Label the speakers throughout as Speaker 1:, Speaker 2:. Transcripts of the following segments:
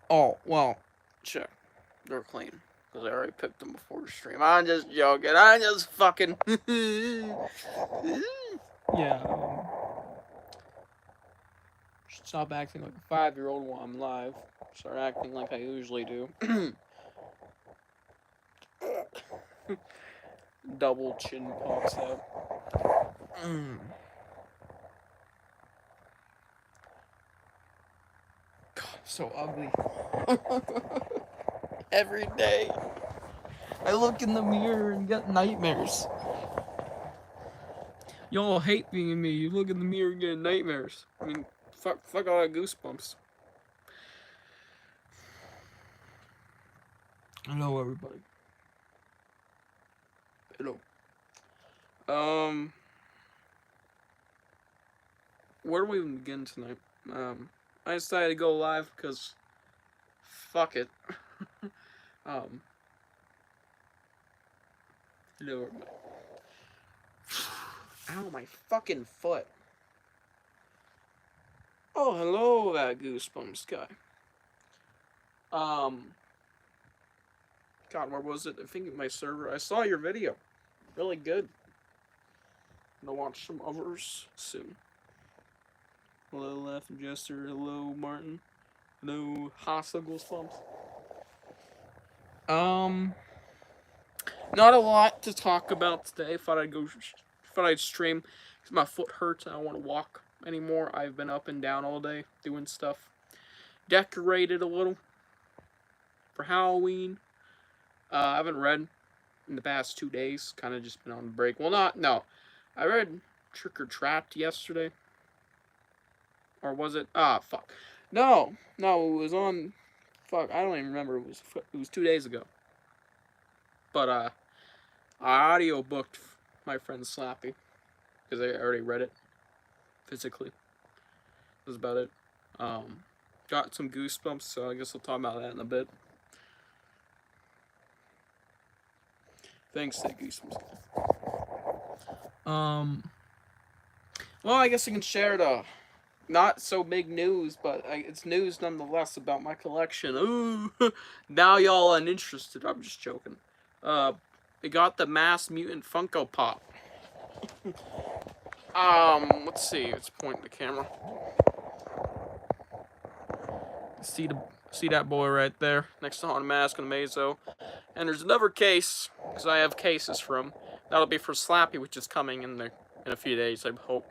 Speaker 1: Oh, well, check. They're clean. Because I already picked them before the stream. I'm just joking. I'm just fucking. Yeah. Stop acting like a 5-year-old while I'm live. Start acting like I usually do. Double chin pops out. God, I'm so ugly. Every day, I look in the mirror and get nightmares. Y'all hate being me. You look in the mirror and get nightmares. I mean, fuck all that goosebumps. Hello, everybody. Hello. Where do we even begin tonight? I decided to go live because fuck it. Hello, everybody. Ow, my fucking foot. Oh, hello, that Goosebumps guy. God, where was it? I think my server. I saw your video. Really good. I'm gonna watch some others soon. Hello, Laughing Jester. Hello, Martin. Hello, Hasa Goosebumps. Not a lot to talk about today. Thought I'd stream because my foot hurts and I don't want to walk anymore. I've been up and down all day doing stuff. Decorated a little for Halloween. I haven't read in the past 2 days. Kind of just been on break. Well, no. I read Trick or Trapped yesterday. Or was it? Fuck. No, it was on. Fuck, I don't even remember. It was 2 days ago. But I audio booked my friend Slappy because I already read it physically. That's about it. Got some goosebumps, so I guess we'll talk about that in a bit. Thanks to Goosebumps. Well, I guess I can share the not so big news, but it's news nonetheless about my collection. Ooh, now y'all uninterested. I'm just joking. We got the Mass Mutant Funko Pop. Let's see. Let's point the camera. See that boy right there next to Haunted Mask and Mazo. And there's another case because I have cases for him. That'll be for Slappy, which is coming in a few days, I hope.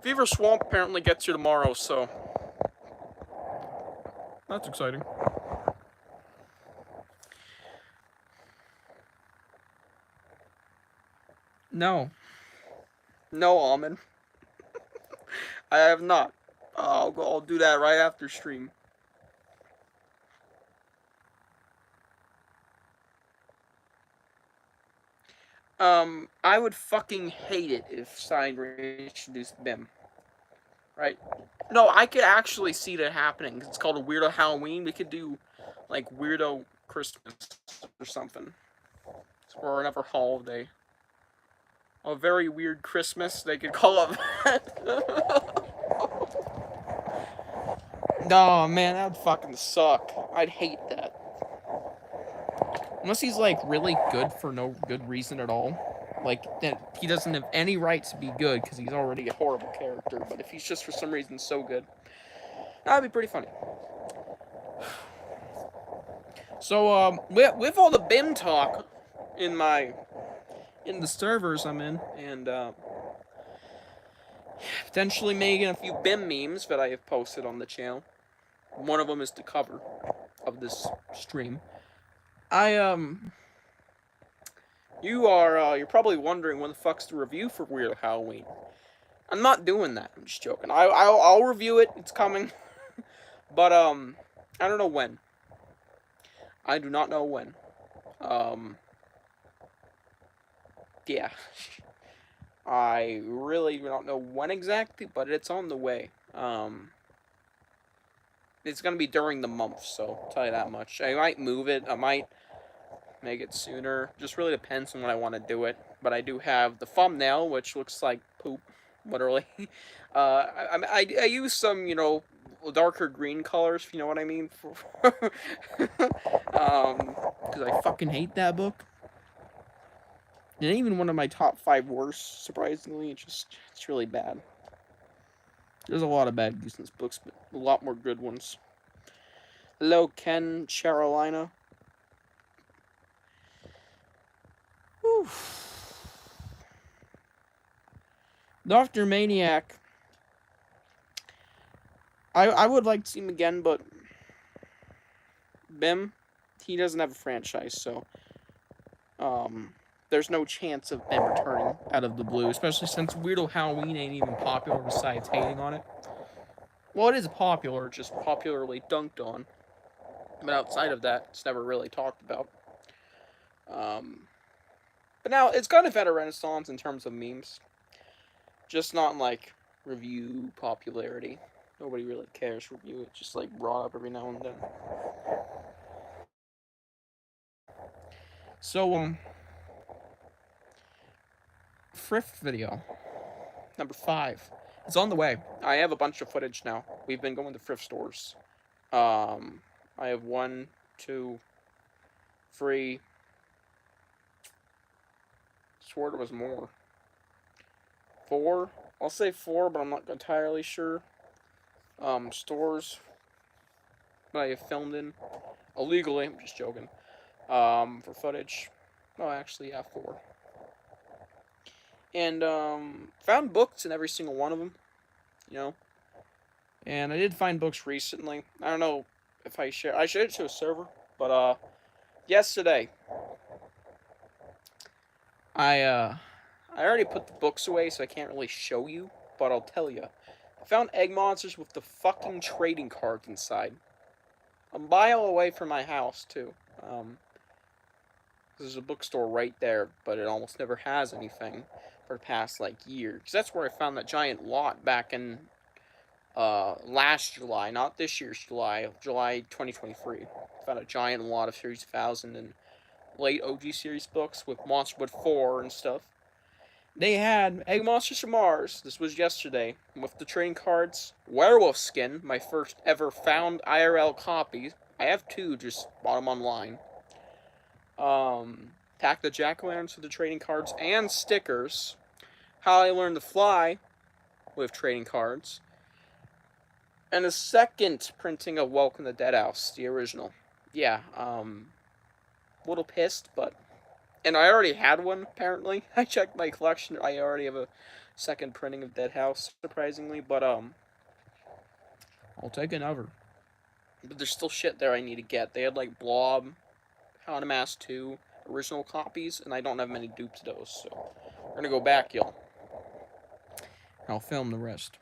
Speaker 1: Fever Swamp apparently gets here tomorrow, so that's exciting. No, Almond. I have not. I'll do that right after stream. I would fucking hate it if Sign introduced Bim. Right? No, I could actually see that happening. It's called a Weirdo Halloween. We could do, like, Weirdo Christmas or something. Or another holiday. A very weird Christmas, they could call it that. Oh, man, that would fucking suck. I'd hate that. Unless he's, like, really good for no good reason at all. Like, that he doesn't have any right to be good because he's already a horrible character. But if he's just for some reason so good, that'd be pretty funny. So, with all the BIM talk in the servers I'm in, and potentially making a few BIM memes that I have posted on the channel. One of them is the cover of this stream. You're probably wondering when the fuck's the review for Weird Halloween. I'm not doing that. I'm just joking. I'll review it. It's coming. But I don't know when. I do not know when. Yeah. I really don't know when exactly, but it's on the way. It's gonna be during the month, so I'll tell you that much. I might move it. I might make it sooner. Just really depends on when I want to do it. But I do have the thumbnail, which looks like poop. literally. I use some, darker green colors, if you know what I mean. Because I fucking hate that book. And even one of my top 5 worst, surprisingly, it's really bad. There's a lot of bad Goosebumps books, but a lot more good ones. Hello, Ken, Carolina. Whew. Dr. Maniac. I would like to see him again, but Bim, he doesn't have a franchise, so there's no chance of Bim returning out of the blue, especially since Weirdo Halloween ain't even popular besides hating on it. Well, it is popular, just popularly dunked on. But outside of that, it's never really talked about. But now, it's kind of had a renaissance in terms of memes. Just not in, like, review popularity. Nobody really cares review. It's just, like, brought up every now and then. So, thrift video. Number 5. It's on the way. I have a bunch of footage now. We've been going to thrift stores. I have 1, 2, 3. Swore there was more. 4. I'll say 4, but I'm not entirely sure. Stores that I have filmed in illegally. I'm just joking. For footage. Oh, actually, yeah, 4. And found books in every single one of them. You know. And I did find books recently. I don't know if I shared it to a server, but yesterday I already put the books away, so I can't really show you, but I'll tell you. I found egg monsters with the fucking trading cards inside. A mile away from my house, too. There's a bookstore right there, but it almost never has anything for the past, like, year. Because that's where I found that giant lot back in last July, not this year's July 2023. Found a giant lot of Series 1000 and late OG series books with Monsterwood 4 and stuff. They had Egg Monsters from Mars. This was yesterday. With the trading cards. Werewolf Skin, my first ever found IRL copy. I have 2, just bought them online. Attack the Jack-o'-lanterns with the trading cards and stickers. How I Learned to Fly with trading cards. And a second printing of Welcome to Deadhouse, the original. Yeah, a little pissed, but... And I already had one, apparently. I checked my collection. I already have a second printing of Deadhouse, surprisingly. But, I'll take another. But there's still shit there I need to get. They had, like, Blob, How to Mask 2, original copies, and I don't have many dupes of those, so... We're gonna go back, y'all. I'll film the rest.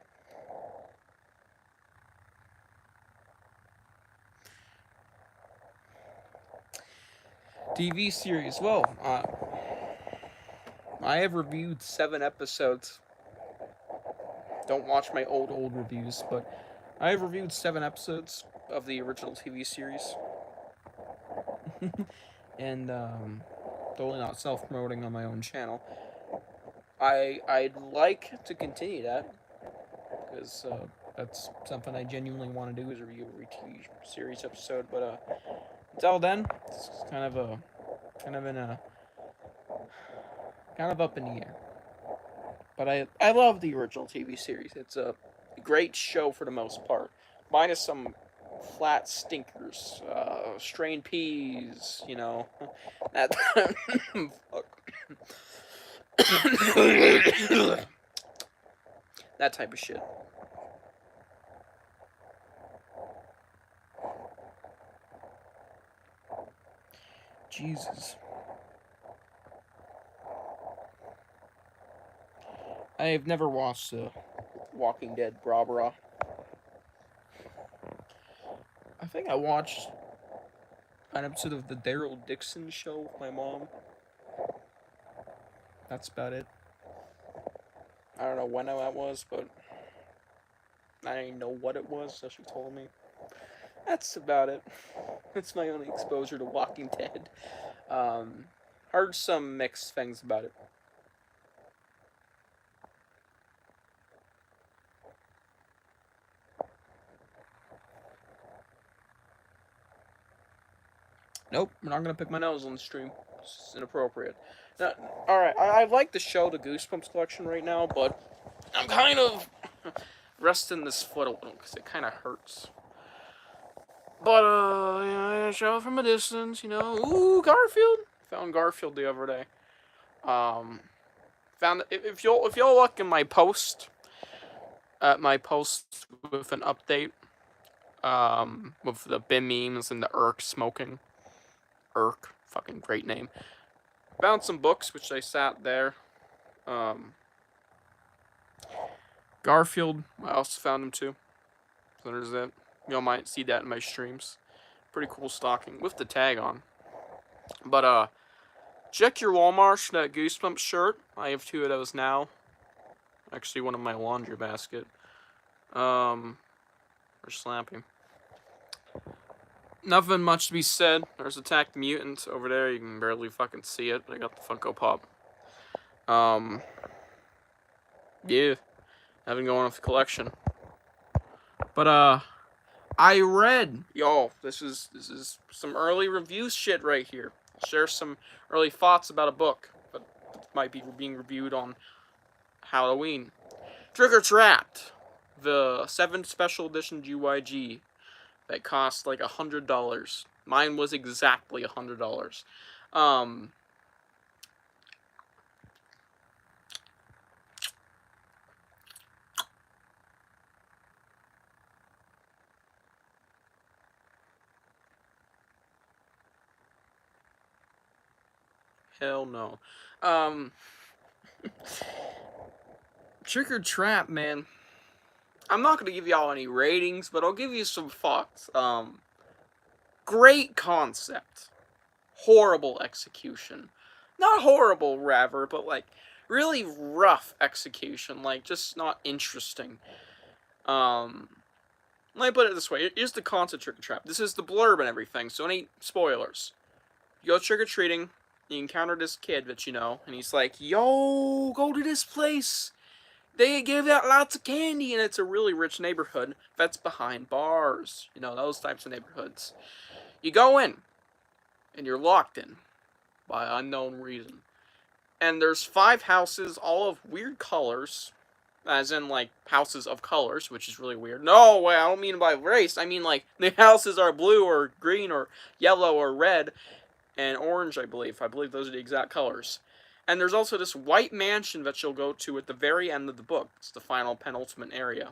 Speaker 1: TV series. Well, I have reviewed 7 episodes. Don't watch my old reviews, but I have reviewed 7 episodes of the original TV series. And totally not self-promoting on my own channel. I'd like to continue that because that's something I genuinely want to do, is review every TV series episode. But until then, it's kind of up in the air. But I love the original TV series. It's a great show for the most part, minus some flat stinkers, strained peas, that that type of shit. Jesus. I have never watched Walking Dead Bra Bra. I think I watched an episode of the Daryl Dixon Show with my mom. That's about it. I don't know when that was, but I didn't know what it was, so she told me. That's about it. That's my only exposure to Walking Dead. Heard some mixed things about it. Nope, we're not gonna pick my nose on the stream. It's inappropriate. Now, alright, I like to show the Goosebumps collection right now, but I'm kind of resting this foot a little because it kind of hurts. But, yeah, I show it from a distance, you know. Ooh, Garfield! Found Garfield the other day. Found if you'll look in my post, with an update, with the BIM memes and the Irk smoking. Irk, fucking great name. Found some books, which I sat there. Garfield, I also found him too. So there's that. Y'all might see that in my streams. Pretty cool stocking with the tag on. But check your Walmart for that Goosebumps shirt. I have 2 of those now. Actually, one in my laundry basket. Or slapping. Nothing much to be said. There's Attack the Mutant over there. You can barely fucking see it, but I got the Funko Pop. Yeah. I've been going with the collection. But, I read, this is some early review shit right here. I'll share some early thoughts about a book that might be being reviewed on Halloween. Trigger Trapped, the 7th special edition GYG that cost like $100. Mine was exactly $100. Hell no. Trick or Trap, man. I'm not gonna give y'all any ratings, but I'll give you some thoughts. Great concept. Horrible execution. Not horrible, rather, but like really rough execution. Like just not interesting. Let me put it this way. Here's the concept Trick or Trap. This is the blurb and everything, so any spoilers. You go trick-or-treating, you encounter this kid that you know, and he's like, yo, go to this place. They give out lots of candy, and it's a really rich neighborhood that's behind bars. You know, those types of neighborhoods. You go in, and you're locked in by unknown reason. And there's 5 houses, all of weird colors. As in, like, houses of colors, which is really weird. No, wait, I don't mean by race. I mean, like, the houses are blue or green or yellow or red and orange, I believe. I believe those are the exact colors. And there's also this white mansion that you'll go to at the very end of the book. It's the final penultimate area.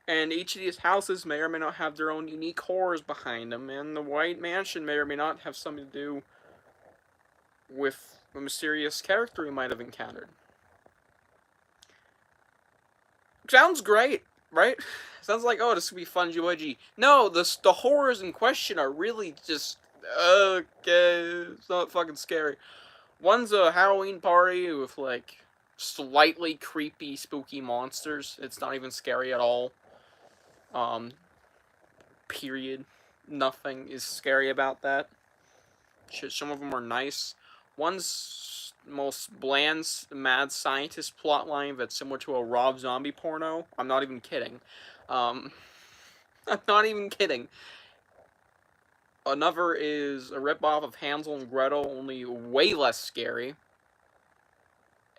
Speaker 1: And each of these houses may or may not have their own unique horrors behind them, and the white mansion may or may not have something to do with a mysterious character you might have encountered. Sounds great, right? Sounds like, oh, this would be fun GYG. No, the horrors in question are really just, okay, it's not fucking scary. One's a Halloween party with, like, slightly creepy, spooky monsters. It's not even scary at all. Period. Nothing is scary about that. Shit, some of them are nice. One's most bland, mad scientist plotline that's similar to a Rob Zombie porno. I'm not even kidding. I'm not even kidding. Another is a ripoff of Hansel and Gretel, only way less scary.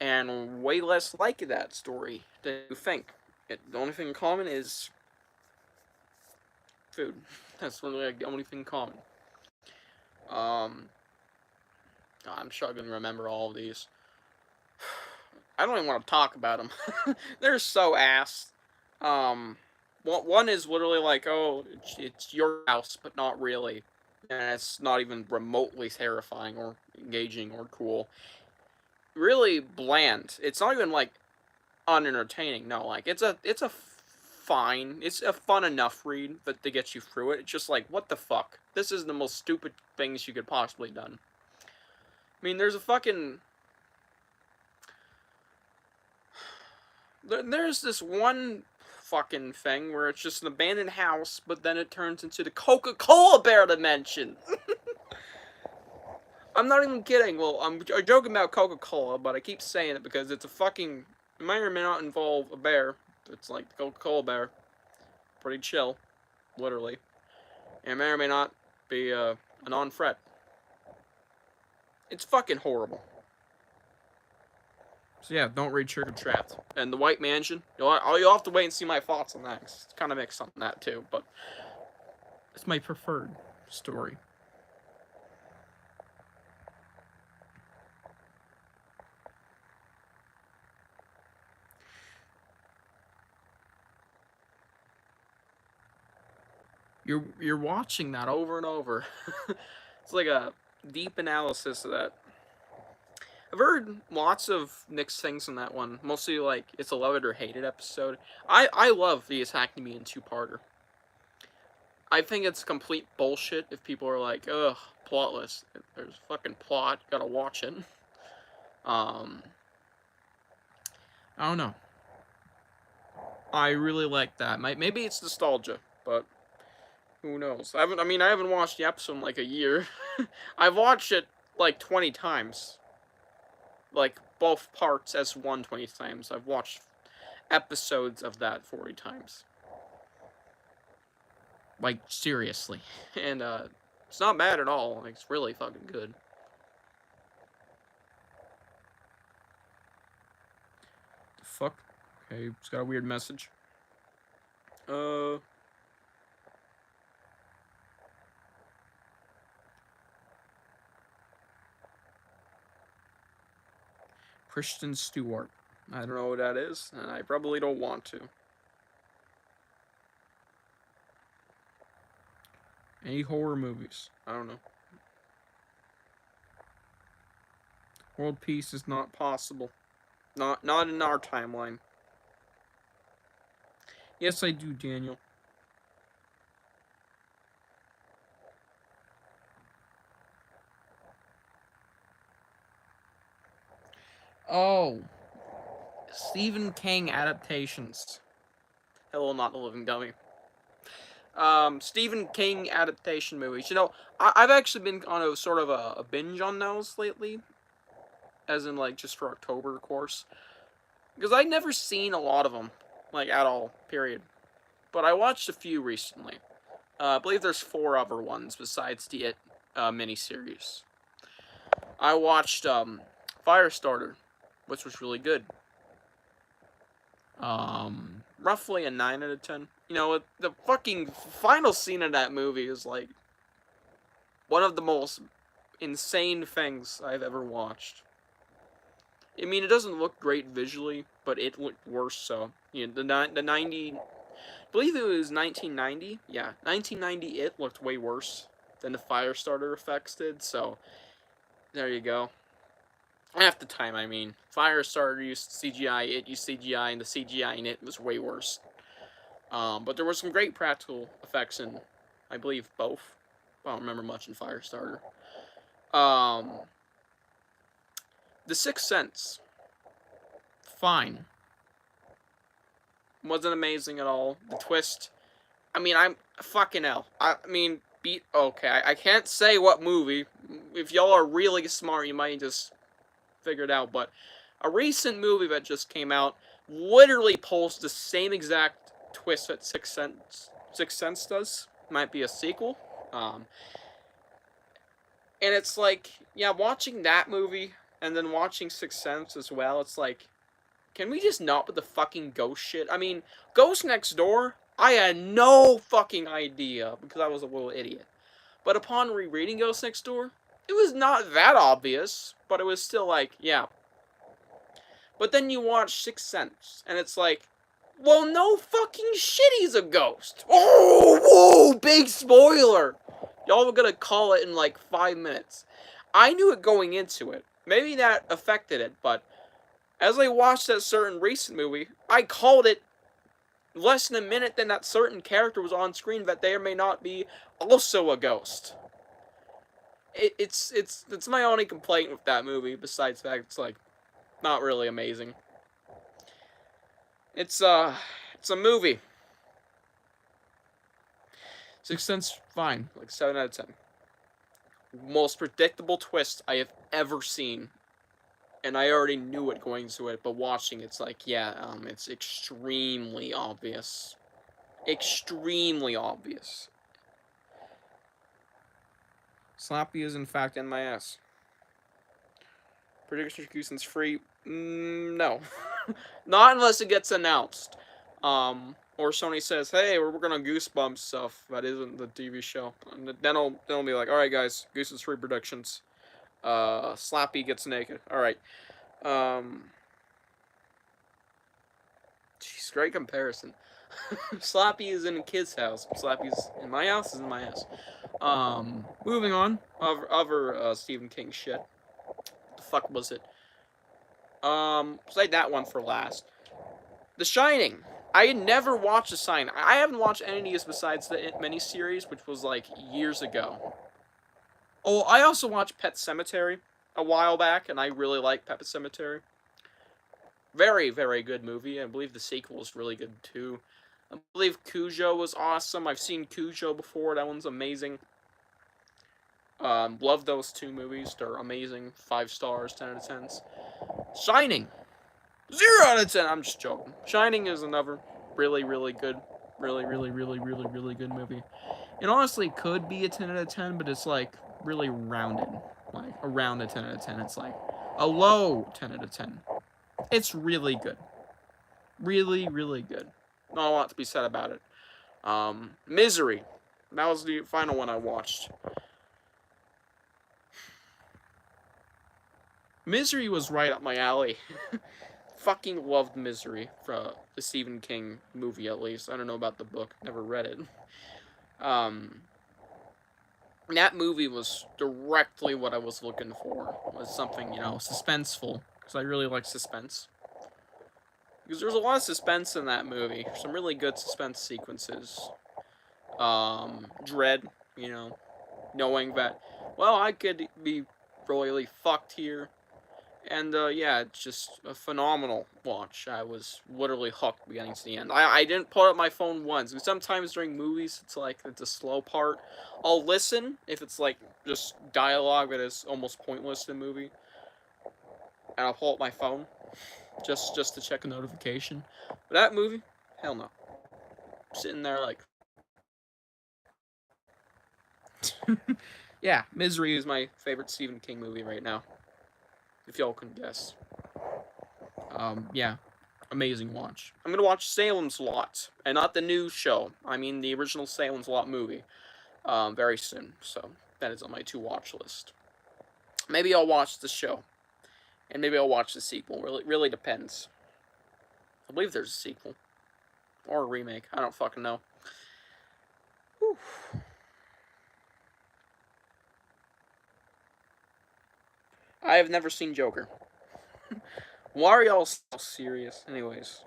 Speaker 1: And way less like that story than you think. The only thing in common is food. That's really like the only thing in common. I'm struggling to remember all of these. I don't even want to talk about them. They're so ass. One is literally like, oh, it's your house, but not really. And it's not even remotely terrifying or engaging or cool. Really bland. It's not even like unentertaining. No, like it's a fine. It's a fun enough read that to get you through it. It's just like, what the fuck? This is the most stupid things you could possibly done. I mean, there's a fucking... There's this one fucking thing where it's just an abandoned house, but then it turns into the Coca-Cola bear dimension. I'm not even kidding. Well, I'm joking about Coca-Cola, but I keep saying it because it's a fucking... It may or may not involve a bear. It's like the Coca-Cola bear. Pretty chill. Literally. And it may or may not be Anon Fred. It's fucking horrible. So yeah, don't read Sugar Trapped. And The White Mansion, you'll have to wait and see my thoughts on that. It's kind of mixed on that too, but it's my preferred story. You're watching that over and over. It's like a deep analysis of that. I've heard lots of mixed things on that one. Mostly like it's a love it or hate it episode. I love the Attack Me in two-parter. I think it's complete bullshit if people are like, ugh, plotless. There's fucking plot, gotta watch it. I don't know. I really like that. Maybe it's nostalgia, but who knows? I haven't watched the episode in like a year. I've watched it like 20 times. Like both parts as 20 times. I've watched episodes of that 40 times. Like seriously. And it's not bad at all. Like, it's really fucking good. The fuck? Okay, it's got a weird message. Kristen Stewart. I don't know what that is, and I probably don't want to. Any horror movies? I don't know. World peace is not possible. Not in our timeline. Yes, I do, Daniel. Oh. Stephen King adaptations. Hello, Not the Living Dummy. Stephen King adaptation movies. You know, I've actually been on a sort of a binge on those lately. As in, like, just for October, of course. Because I'd never seen a lot of them. Like, at all. Period. But I watched a few recently. I believe there's 4 other ones besides the It miniseries. I watched Firestarter, which was really good. Roughly a 9 out of 10. You know, the fucking final scene of that movie is like one of the most insane things I've ever watched. I mean, it doesn't look great visually, but it looked worse. So, you know, the 90, I believe it was 1990. Yeah, 1990. It looked way worse than the Firestarter effects did. So, there you go. Half the time, I mean, Firestarter used CGI, It used CGI, and the CGI in it was way worse. But there were some great practical effects in, I believe, both. I don't remember much in Firestarter. The Sixth Sense. Fine. Wasn't amazing at all. The twist. I mean, I'm fucking hell. Okay, I can't say what movie. If y'all are really smart, you might just figure it out. But a recent movie that just came out literally pulls the same exact twist that Sixth Sense does. Might be a sequel. And it's like, yeah, watching that movie and then watching Sixth Sense as well, it's like, can we just not put the fucking ghost shit? I mean, Ghost Next Door, I had no fucking idea because I was a little idiot. But upon rereading Ghost Next Door, it was not that obvious, but it was still like, yeah. But then you watch Sixth Sense, and it's like, well, no fucking shit, he's a ghost. Oh, whoa, big spoiler. Y'all were gonna call it in like 5 minutes. I knew it going into it. Maybe that affected it, but as I watched that certain recent movie, I called it less than a minute than that certain character was on screen that they may not be also a ghost. It's my only complaint with that movie, besides the fact it's like not really amazing. It's a movie. Sixth Sense, fine, like 7 out of 10. Most predictable twist I have ever seen. And I already knew it going into it, but watching it's like, yeah, it's extremely obvious. Extremely obvious. Slappy is in fact in my ass. Prediction Goosens free? No. Not unless it gets announced. Or Sony says, hey, we're working on Goosebumps stuff that isn't the TV show. And then it'll be like, alright guys, Goosens free predictions. Slappy gets naked. Alright. Jeez, great comparison. Slappy is in a kid's house. Slappy's in my house is in my house. Moving on. Other Stephen King shit. What the fuck was it? Save that one for last. The Shining. I had never watched The Shining. I haven't watched any of these besides the miniseries, which was like years ago. Oh, I also watched Pet Sematary a while back, and I really like Pet Sematary. Very, very good movie. I believe the sequel is really good too. I believe Cujo was awesome. I've seen Cujo before. That one's amazing. Love those two movies. They're amazing. 5 stars, 10 out of 10s. Shining. 0 out of 10. I'm just joking. Shining is another really, really good, really good movie. It honestly could be a 10 out of 10, but it's like really rounded. Like around a 10 out of 10. It's like a low 10 out of 10. It's really good. Really, really good. Not a lot to be said about it. Misery. That was the final one I watched. Misery was right up my alley. Fucking loved Misery for the Stephen King movie, at least. I don't know about the book. Never read it. That movie was directly what I was looking for. Was something, you know, suspenseful. Because I really like suspense. Because there's a lot of suspense in that movie. Some really good suspense sequences. Dread, you know. Knowing that, well, I could be royally fucked here. And, yeah, it's just a phenomenal watch. I was literally hooked beginning to the end. I didn't pull up my phone once. Sometimes during movies, it's like, it's a slow part. I'll listen if it's, like, just dialogue that is almost pointless in the movie. And I'll pull up my phone just to check a notification. But that movie, hell no. I'm sitting there like... Yeah, Misery is my favorite Stephen King movie right now. If y'all can guess. Yeah. Amazing watch. I'm gonna watch Salem's Lot. And not the new show. I mean the original Salem's Lot movie. Very soon. So, that is on my to-watch list. Maybe I'll watch the show. And maybe I'll watch the sequel. Really depends. I believe there's a sequel. Or a remake. I don't fucking know. Whew. I have never seen Joker. Why are y'all so serious? Anyways.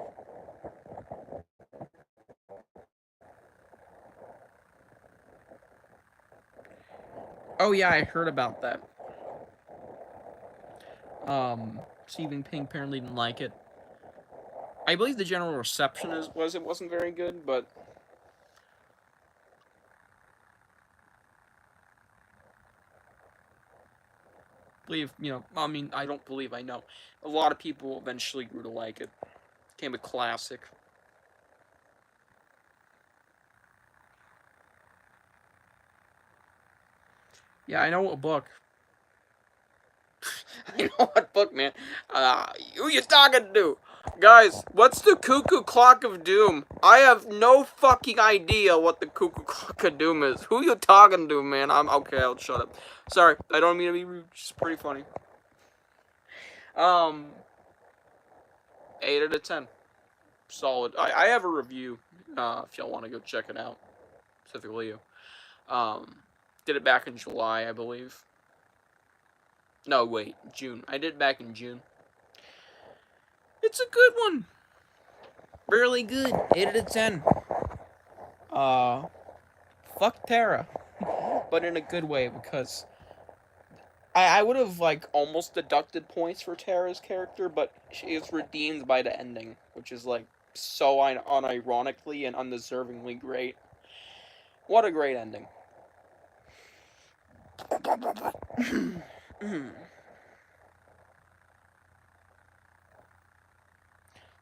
Speaker 1: Oh yeah, I heard about that. Stephen King apparently didn't like it. I believe the general reception wasn't very good, but I don't believe I know. A lot of people eventually grew to like it. Became a classic. Yeah, I know a book. I know what book, man. Who you talking to? Guys, what's the Cuckoo Clock of Doom? I have no fucking idea what the Cuckoo Clock of Doom is. Who you talking to, man? I'm okay, I'll shut up. Sorry, I don't mean to be rude. It's pretty funny. 8 out of 10. Solid. I have a review, if y'all want to go check it out. Specifically you. Did it back in July, I believe. No, wait, June. I did it back in June. It's a good one. Really good. 8 out of 10. Fuck Tara. But in a good way, because I would have, like, almost deducted points for Tara's character, but she is redeemed by the ending, which is, like, so unironically and undeservingly great. What a great ending.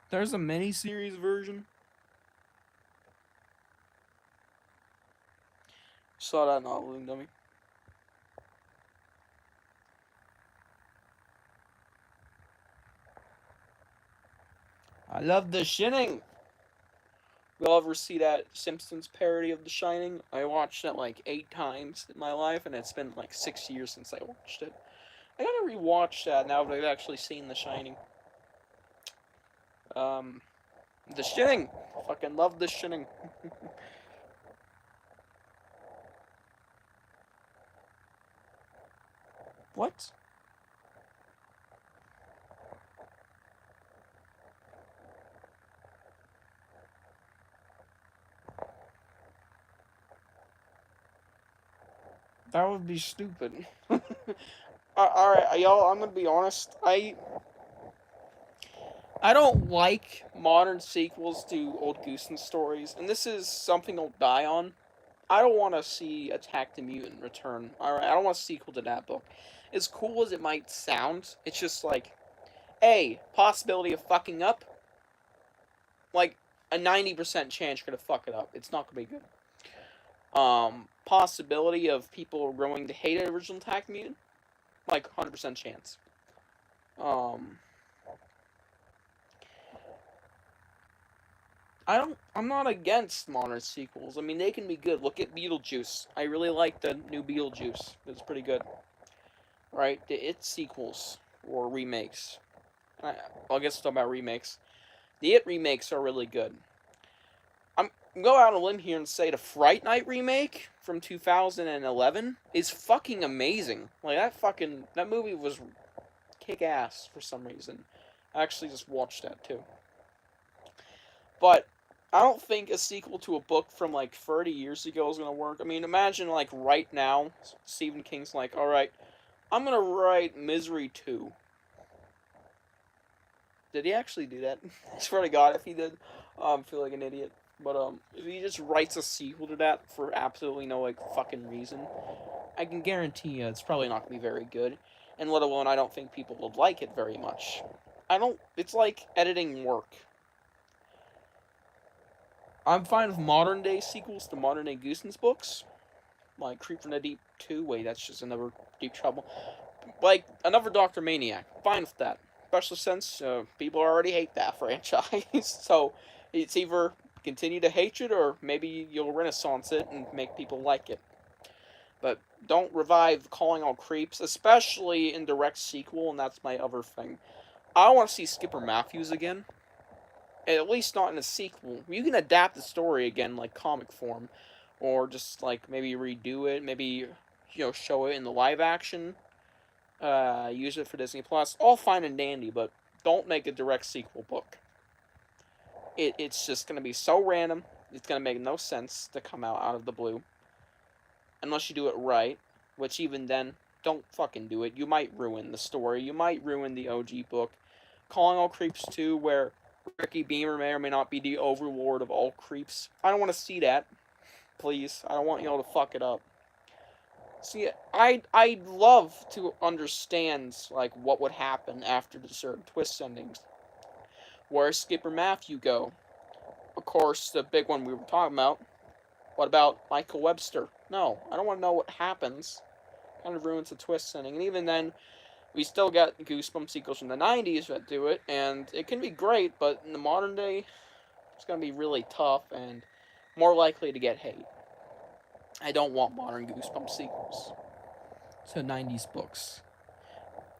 Speaker 1: There's a mini-series version. Saw that novel, dummy. I love The Shining. You'll ever see that Simpsons parody of The Shining? I watched it like 8 times in my life, and it's been like 6 years since I watched it. I gotta rewatch that now that I've actually seen The Shining. Um, The Shining. Fucking love The Shining. What? That would be stupid. Alright, y'all, I'm gonna be honest. I don't like modern sequels to old Goosebumps stories, and this is something I'll die on. I don't want to see Attack the Mutant return. Alright, I don't want a sequel to that book. As cool as it might sound, it's just like, A, possibility of fucking up. Like, a 90% chance you're gonna fuck it up. It's not gonna be good. Possibility of people growing to hate an original Attack the Mutant. Like, 100% chance. Um, I'm not against modern sequels. I mean, they can be good. Look at Beetlejuice. I really like the new Beetlejuice. It's pretty good. Right? The It sequels or remakes. I guess we'll talk about remakes. The It remakes are really good. I'm go out on a limb here and say the Fright Night remake from 2011 is fucking amazing. Like that movie was kick ass for some reason. I actually just watched that too. But I don't think a sequel to a book from like 30 years ago is gonna work. I mean, imagine like right now, Stephen King's like, all right, I'm gonna write Misery 2. Did he actually do that? I swear to God, if he did, I feel like an idiot. But if he just writes a sequel to that for absolutely no like fucking reason, I can guarantee you it's probably not gonna be very good. And let alone, I don't think people would like it very much. I don't. It's like editing work. I'm fine with modern day sequels to modern day Goosens books, like Creep from the Deep 2. Wait, that's just another Deep Trouble. Like another Doctor Maniac. Fine with that, especially since people already hate that franchise. So it's either continue to hate it or maybe you'll renaissance it and make people like it. But don't revive Calling All Creeps, especially in direct sequel, and that's my other thing. I want to see Skipper Matthews again. At least not in a sequel. You can adapt the story again, like comic form, or just like maybe redo it, maybe show it in the live action, use it for Disney Plus. All fine and dandy, but don't make a direct sequel book. It's just gonna be so random. It's gonna make no sense to come out of the blue, unless you do it right. Which even then, don't fucking do it. You might ruin the story. You might ruin the OG book. Calling All Creeps 2, where Ricky Beamer may or may not be the overlord of all creeps. I don't want to see that. Please. I don't want y'all to fuck it up. See, I'd love to understand, like, what would happen after the certain twist endings. Where's Skipper Matthew go? Of course, the big one we were talking about. What about Michael Webster? No, I don't want to know what happens. Kind of ruins the twist ending. And even then, we still got Goosebumps sequels from the 90s that do it, and it can be great, but in the modern day, it's going to be really tough and more likely to get hate. I don't want modern Goosebumps sequels to 90s books.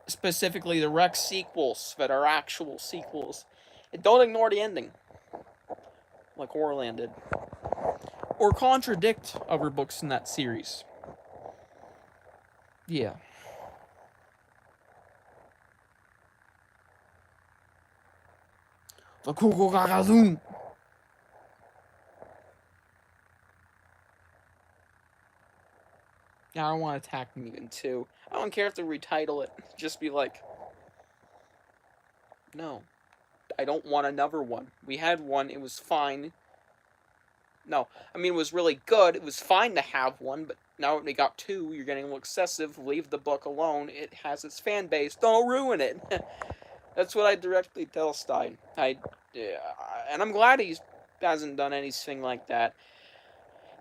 Speaker 1: Specifically, the Rex sequels that are actual sequels. And don't ignore the ending, like Horrorland did. Or contradict other books in that series. Yeah. The Cuckoo Gagazoon. I don't want to attack Mutant 2. I don't care if they retitle it. Just be like, no. I don't want another one. We had one, it was fine. No, I mean, it was really good. It was fine to have one, but now we got two. You're getting a little excessive. Leave the book alone. It has its fan base. Don't ruin it. That's what I directly tell Stein. And I'm glad he hasn't done anything like that.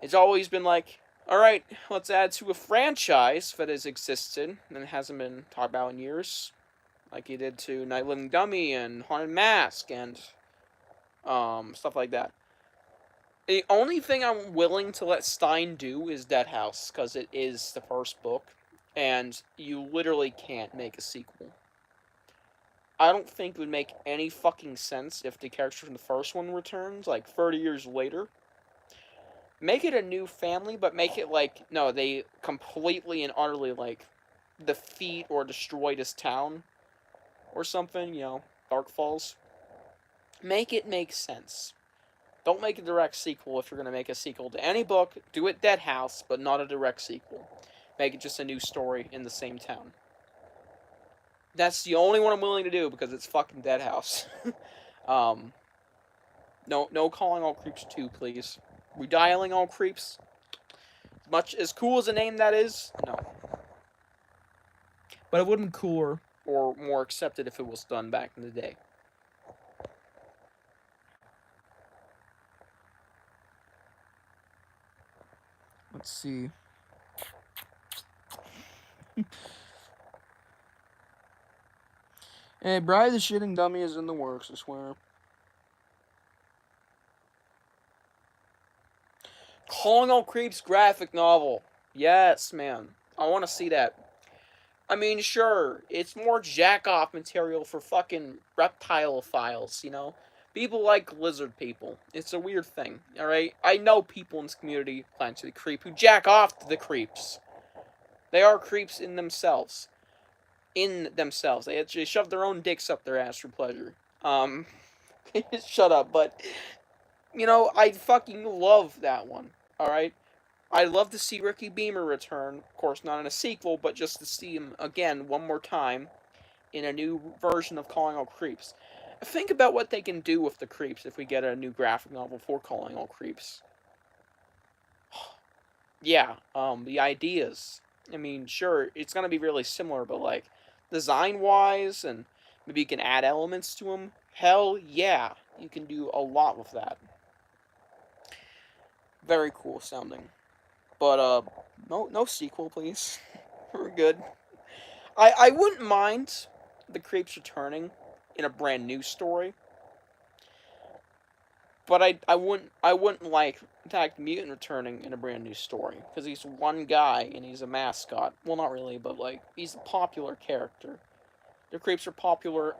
Speaker 1: It's always been like, all right, let's add to a franchise that has existed and hasn't been talked about in years, like he did to Night Living Dummy and Haunted Mask and stuff like that. The only thing I'm willing to let Stein do is Dead House, because it is the first book, and you literally can't make a sequel. I don't think it would make any fucking sense if the character from the first one returns, like, 30 years later. Make it a new family, but make it like, no, they completely and utterly, like, defeat or destroy this town or something, Dark Falls. Make it make sense. Don't make a direct sequel if you're going to make a sequel to any book. Do it Dead House, but not a direct sequel. Make it just a new story in the same town. That's the only one I'm willing to do because it's fucking Dead House. No Calling All Creeps 2, please. Redialing All Creeps. Much as cool as a name that is, no. But it would have been cooler or more accepted if it was done back in the day. Let's see. Hey, Bride the Shitting Dummy is in the works, I swear. Calling All Creeps graphic novel. Yes, man. I want to see that. I mean, sure, it's more jack-off material for fucking reptile files, People like lizard people. It's a weird thing, alright? I know people in this community, Planet to the Creep, who jack off to the creeps. They are creeps in themselves. They actually shove their own dicks up their ass for pleasure. Shut up, but, I fucking love that one, alright? I'd love to see Ricky Beamer return. Of course, not in a sequel, but just to see him again one more time in a new version of Calling All Creeps. Think about what they can do with the creeps if we get a new graphic novel for Calling All Creeps. Yeah, the ideas. I mean, sure, it's gonna be really similar, but like, design-wise, and maybe you can add elements to them. Hell yeah, you can do a lot with that. Very cool sounding. But, no sequel, please. We're good. I wouldn't mind the creeps returning in a brand new story. But I wouldn't like Attack the Mutant returning in a brand new story. Because he's one guy and he's a mascot. Well, not really, but like, he's a popular character. The creeps are popular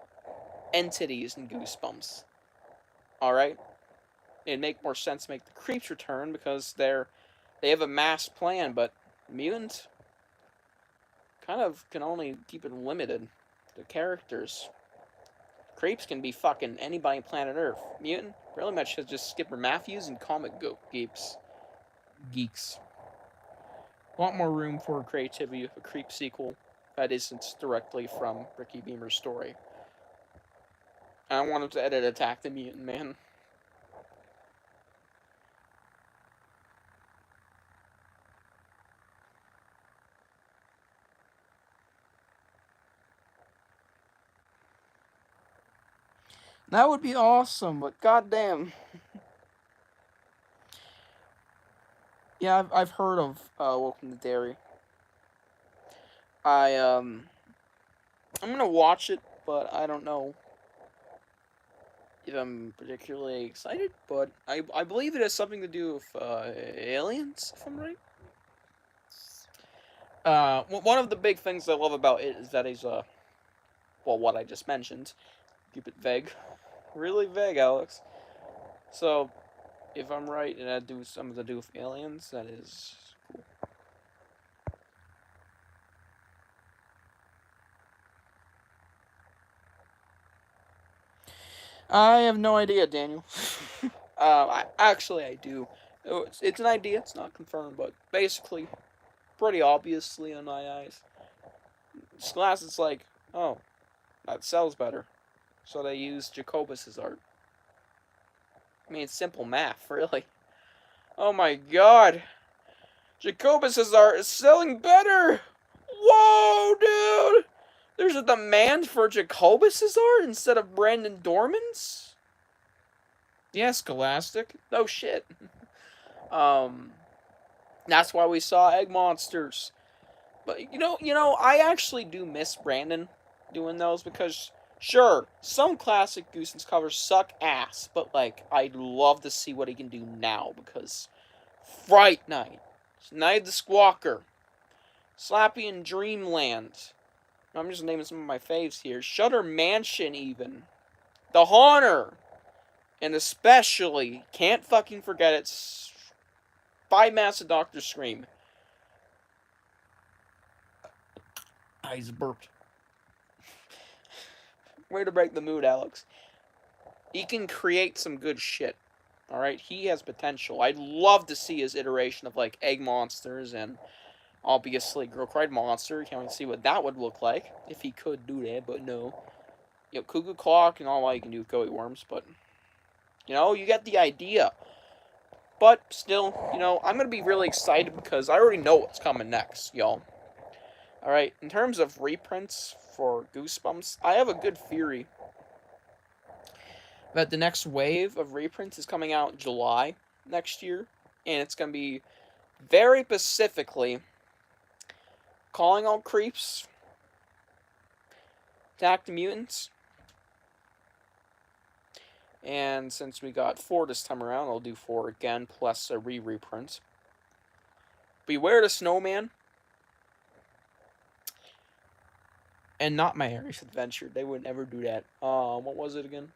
Speaker 1: entities in Goosebumps. Alright? It'd make more sense to make the creeps return because they have a mass plan, but mutant kind of can only keep it limited to characters. Creeps can be fucking anybody on planet Earth. Mutant, really much just Skipper Matthews and comic geeks. A lot more room for creativity with a creep sequel that isn't directly from Ricky Beamer's story. I want him to edit Attack the Mutant, man. That would be awesome, but goddamn. Yeah, I've heard of Welcome to Derry. I'm gonna watch it, but I don't know if I'm particularly excited. But I believe it has something to do with aliens, if I'm right. One of the big things I love about it is that he's what I just mentioned. Keep it vague, really vague, Alex. So, if I'm right, and that do something to do with aliens, that is cool. I have no idea, Daniel. I do. It's an idea. It's not confirmed, but basically, pretty obviously in my eyes. Glass is like, oh, that sells better, so they use Jacobus's art. I mean, it's simple math, really. Oh my god, Jacobus's art is selling better. Whoa, dude! There's a demand for Jacobus's art instead of Brandon Dorman's? Yeah, Scholastic. No shit. That's why we saw Egg Monsters. But I actually do miss Brandon doing those because Sure, some classic Goosebumps covers suck ass, but like, I'd love to see what he can do now because Fright Night, Night of the Squawker, Slappy in Dreamland. I'm just naming some of my faves here. Shutter Mansion, even. The Haunter. And especially, can't fucking forget it, Five Massive Doctor Scream. Eyes burped. Way to break the mood, Alex. He can create some good shit. Alright, he has potential. I'd love to see his iteration of like Egg Monsters and obviously Girl Cried Monster. Can't wait to see what that would look like if he could do that, but no. You know, Cuckoo Clock and all you can do with Goey Worms, but you know, you get the idea. But still, you know, I'm gonna be really excited because I already know what's coming next, y'all. Alright, in terms of reprints for Goosebumps, I have a good theory that the next wave of reprints is coming out July next year, and it's gonna be very specifically Calling All Creeps, Attack the Mutants, and since we got 4 this time around, I'll do 4 again, plus a reprint. Beware the Snowman, and Not My Harry's Adventure. They would never do that. What was it again?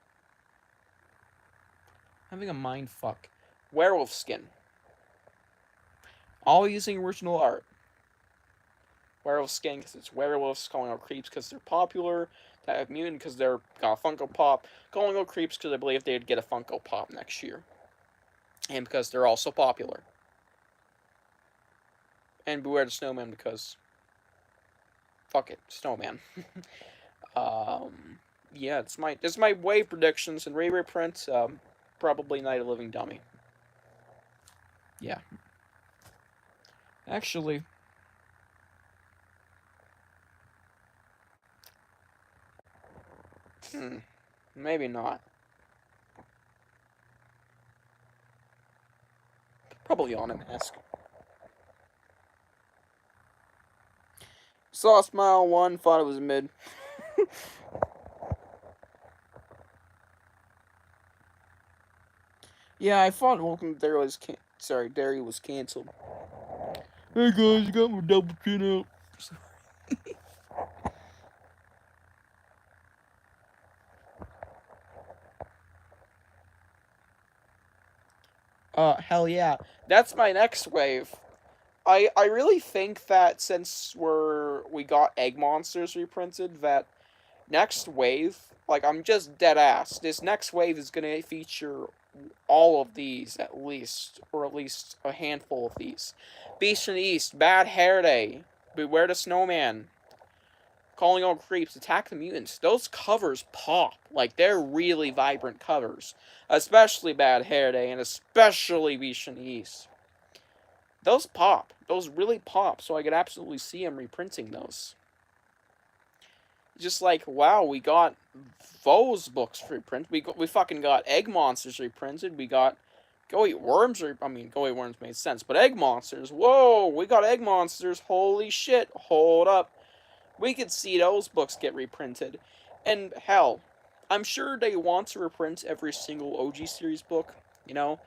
Speaker 1: Having a mind fuck. Werewolf Skin. All using original art. Werewolf Skin because it's werewolves. Calling Out Creeps because they're popular. Attack Mutant because they're got a Funko Pop. Calling Out Creeps because I believe they'd get a Funko Pop next year. And because they're also popular. And Beware the Snowman because fuck it, Snowman. Yeah, it's my wave predictions and reprints. Probably Night of Living Dummy. Yeah. Actually, maybe not. Probably on a mask. Saw Smile 1, thought it was mid. Yeah, I thought Welcome to Derry was Derry was canceled. Hey guys, you got my double chin out. Hell yeah. That's my next wave. I really think that since we got Egg Monsters reprinted, that next wave, like I'm just dead ass. This next wave is gonna feature all of these at least, or at least a handful of these. Beast from the East, Bad Hair Day, Beware the Snowman, Calling All Creeps, Attack the Mutants. Those covers pop. Like they're really vibrant covers, especially Bad Hair Day and especially Beast from the East. Those pop. Those really pop. So I could absolutely see him reprinting those. Just like, wow, we got those books reprinted. We fucking got Egg Monsters reprinted. We got Go Eat Worms. Go Eat Worms made sense, but Egg Monsters. Whoa, we got Egg Monsters. Holy shit! Hold up, we could see those books get reprinted, and hell, I'm sure they want to reprint every single OG series book. You know,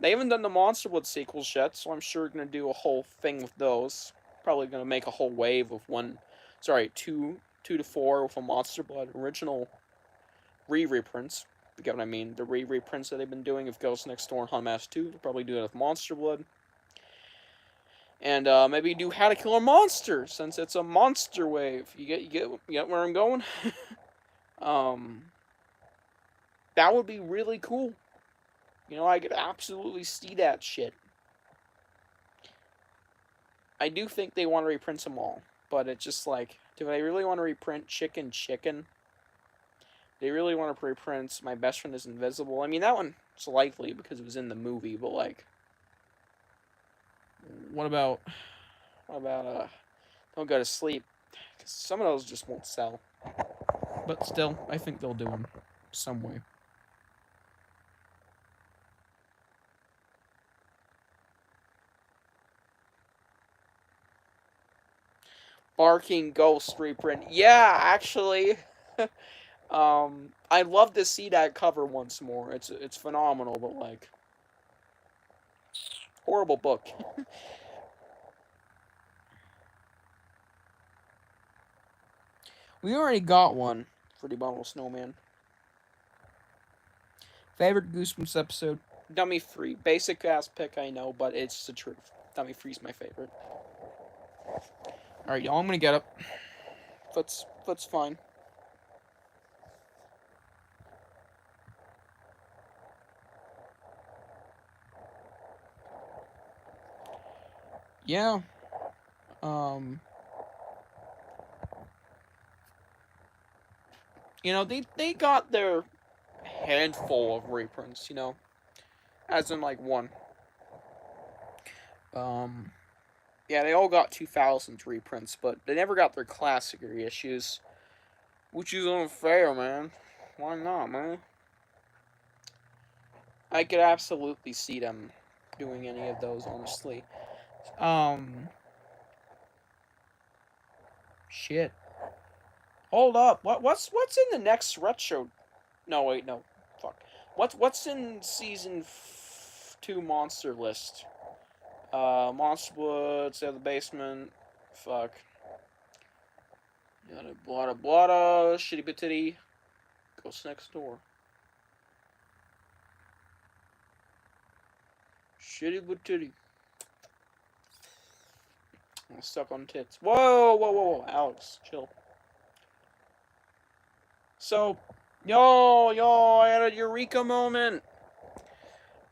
Speaker 1: they haven't done the Monster Blood sequels yet, so I'm sure they're gonna do a whole thing with those. Probably gonna make a whole wave of two to four with a Monster Blood original reprints. You get what I mean? The reprints that they've been doing of Ghost Next Door and Haunted Mask 2. They'll probably do it with Monster Blood. And maybe do How to Kill a Monster, since it's a monster wave. You get where I'm going? That would be really cool. You know, I could absolutely see that shit. I do think they want to reprint them all, but it's just like, do they really want to reprint Chicken Chicken? They really want to reprint My Best Friend is Invisible. I mean, that one's likely because it was in the movie, but like, what about Don't Go to Sleep? Because some of those just won't sell. But still, I think they'll do them some way. Barking Ghost reprint. Yeah, actually, I'd love to see that cover once more. It's phenomenal, but like horrible book. We already got one for the Bottle Snowman. Favorite Goosebumps episode? Dummy Free. Basic ass pick, I know, but it's the truth. Dummy Free's my favorite. Alright, y'all, I'm gonna get up. That's fine. Yeah. Um. You know, they got their handful of reprints, you know. As in like one. Um yeah, they all got 2000s reprints, but they never got their classic reissues. Which is unfair, man. Why not, man? I could absolutely see them doing any of those, honestly. Um Shit. Hold up. What's in the next retro? No, wait, no. Fuck. What's in season 2 monster list? Monster Woods, out of the basement. Fuck. Yada blada blada. Shitty bitty. Ghost next door. Shitty bitty. I'm stuck on tits. Whoa, whoa, whoa, whoa. Alex, chill. So, I had a eureka moment.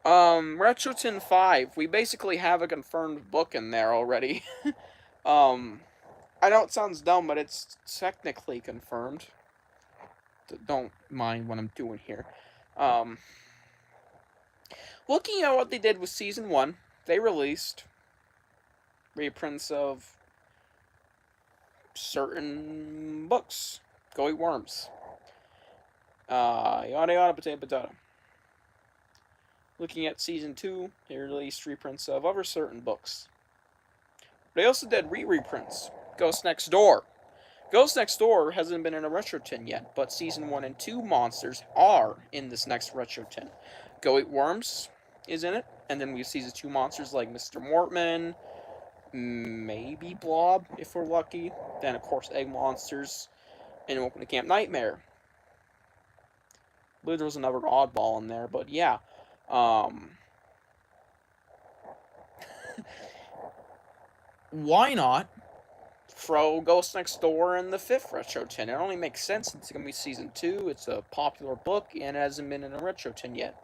Speaker 1: Retrotin 5. We basically have a confirmed book in there already. um, I know it sounds dumb, but it's technically confirmed. Don't mind what I'm doing here. Um, Looking at what they did with season 1, they released reprints of certain books. Go eat worms. Yada yada potato potato. Looking at season 2, they released reprints of other certain books. They also did reprints. Ghost Next Door. Ghost Next Door hasn't been in a retro tin yet, but season 1 and 2 monsters are in this next retro tin. Go Eat Worms is in it, and then we have season 2 monsters like Mr. Mortman, maybe Blob if we're lucky. Then of course Egg Monsters and Welcome to Camp Nightmare. I believe there was another oddball in there, but yeah. Why not throw Ghost Next Door in the 5th retro tin? It only makes sense. It's going to be season 2. It's a popular book and it hasn't been in a retro tin yet.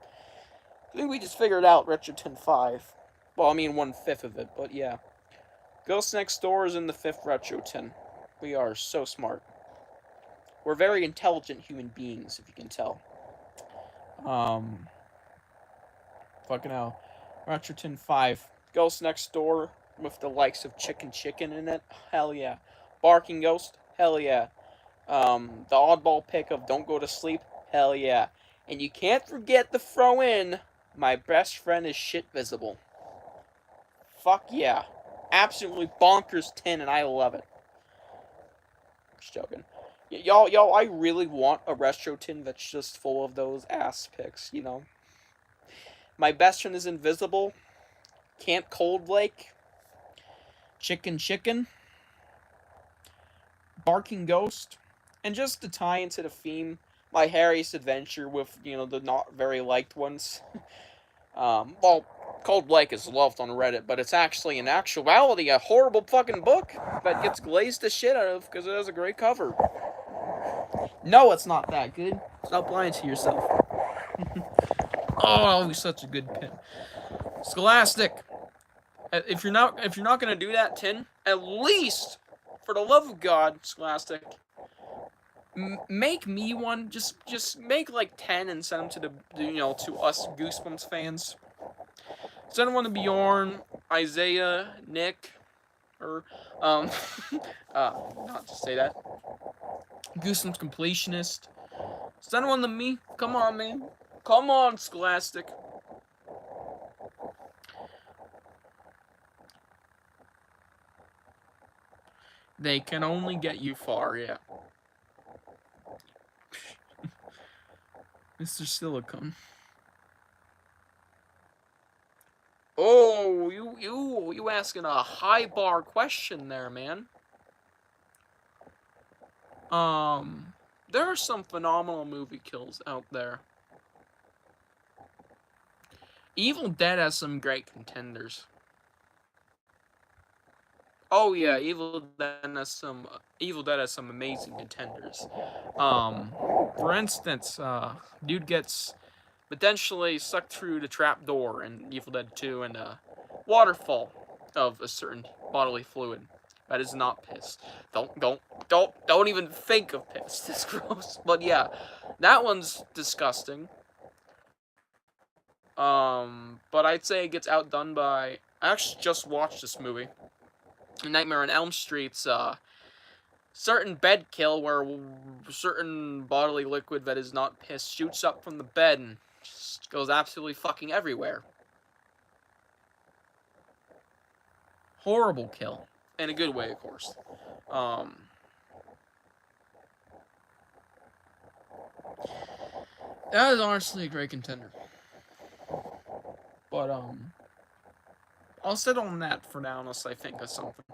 Speaker 1: I think we just figured out retro tin 5. Well, I mean 1/5 of it, but yeah. Ghost Next Door is in the 5th retro tin. We are so smart. We're very intelligent human beings, if you can tell. Fucking hell. Retro tin 5. Ghost Next Door with the likes of Chicken in it. Hell yeah. Barking Ghost. Hell yeah. The oddball pick of Don't Go to Sleep. Hell yeah. And you can't forget to throw in My Best Friend is Shit Visible. Fuck yeah. Absolutely bonkers tin, and I love it. Just joking. Y'all, I really want a retro tin that's just full of those ass picks, you know? My Best Friend is Invisible. Camp Cold Lake. Chicken. Barking Ghost. And just to tie into the theme, My Harry's Adventure with, you know, the not very liked ones. Well, Cold Lake is loved on Reddit, but it's actually, in actuality, a horrible fucking book that gets glazed the shit out of because it has a great cover. No, it's not that good. Stop lying to yourself. Oh, he's such a good pin. Scholastic. If you're not gonna do that, tin, at least, for the love of God, Scholastic, make me one. Just make like 10 and send them to to us Goosebumps fans. Send one to Bjorn, Isaiah, Nick, or not to say that. Goosebumps completionist. Send one to me. Come on, man. Come on, Scholastic. They can only get you far, yeah. Mr. Silicone. Oh, you asking a high bar question there, man. There are some phenomenal movie kills out there. Evil Dead has some great contenders. Oh yeah, Evil Dead has some amazing contenders. For instance, dude gets potentially sucked through the trap door in Evil Dead 2 and a waterfall of a certain bodily fluid. That is not piss. Don't even think of piss. It's gross. But yeah, that one's disgusting. But I'd say it gets outdone by. I actually just watched this movie, Nightmare on Elm Street's certain bed kill where certain bodily liquid that is not piss shoots up from the bed and just goes absolutely fucking everywhere. Horrible kill. In a good way, of course. That is honestly a great contender. But, I'll sit on that for now unless I think of something.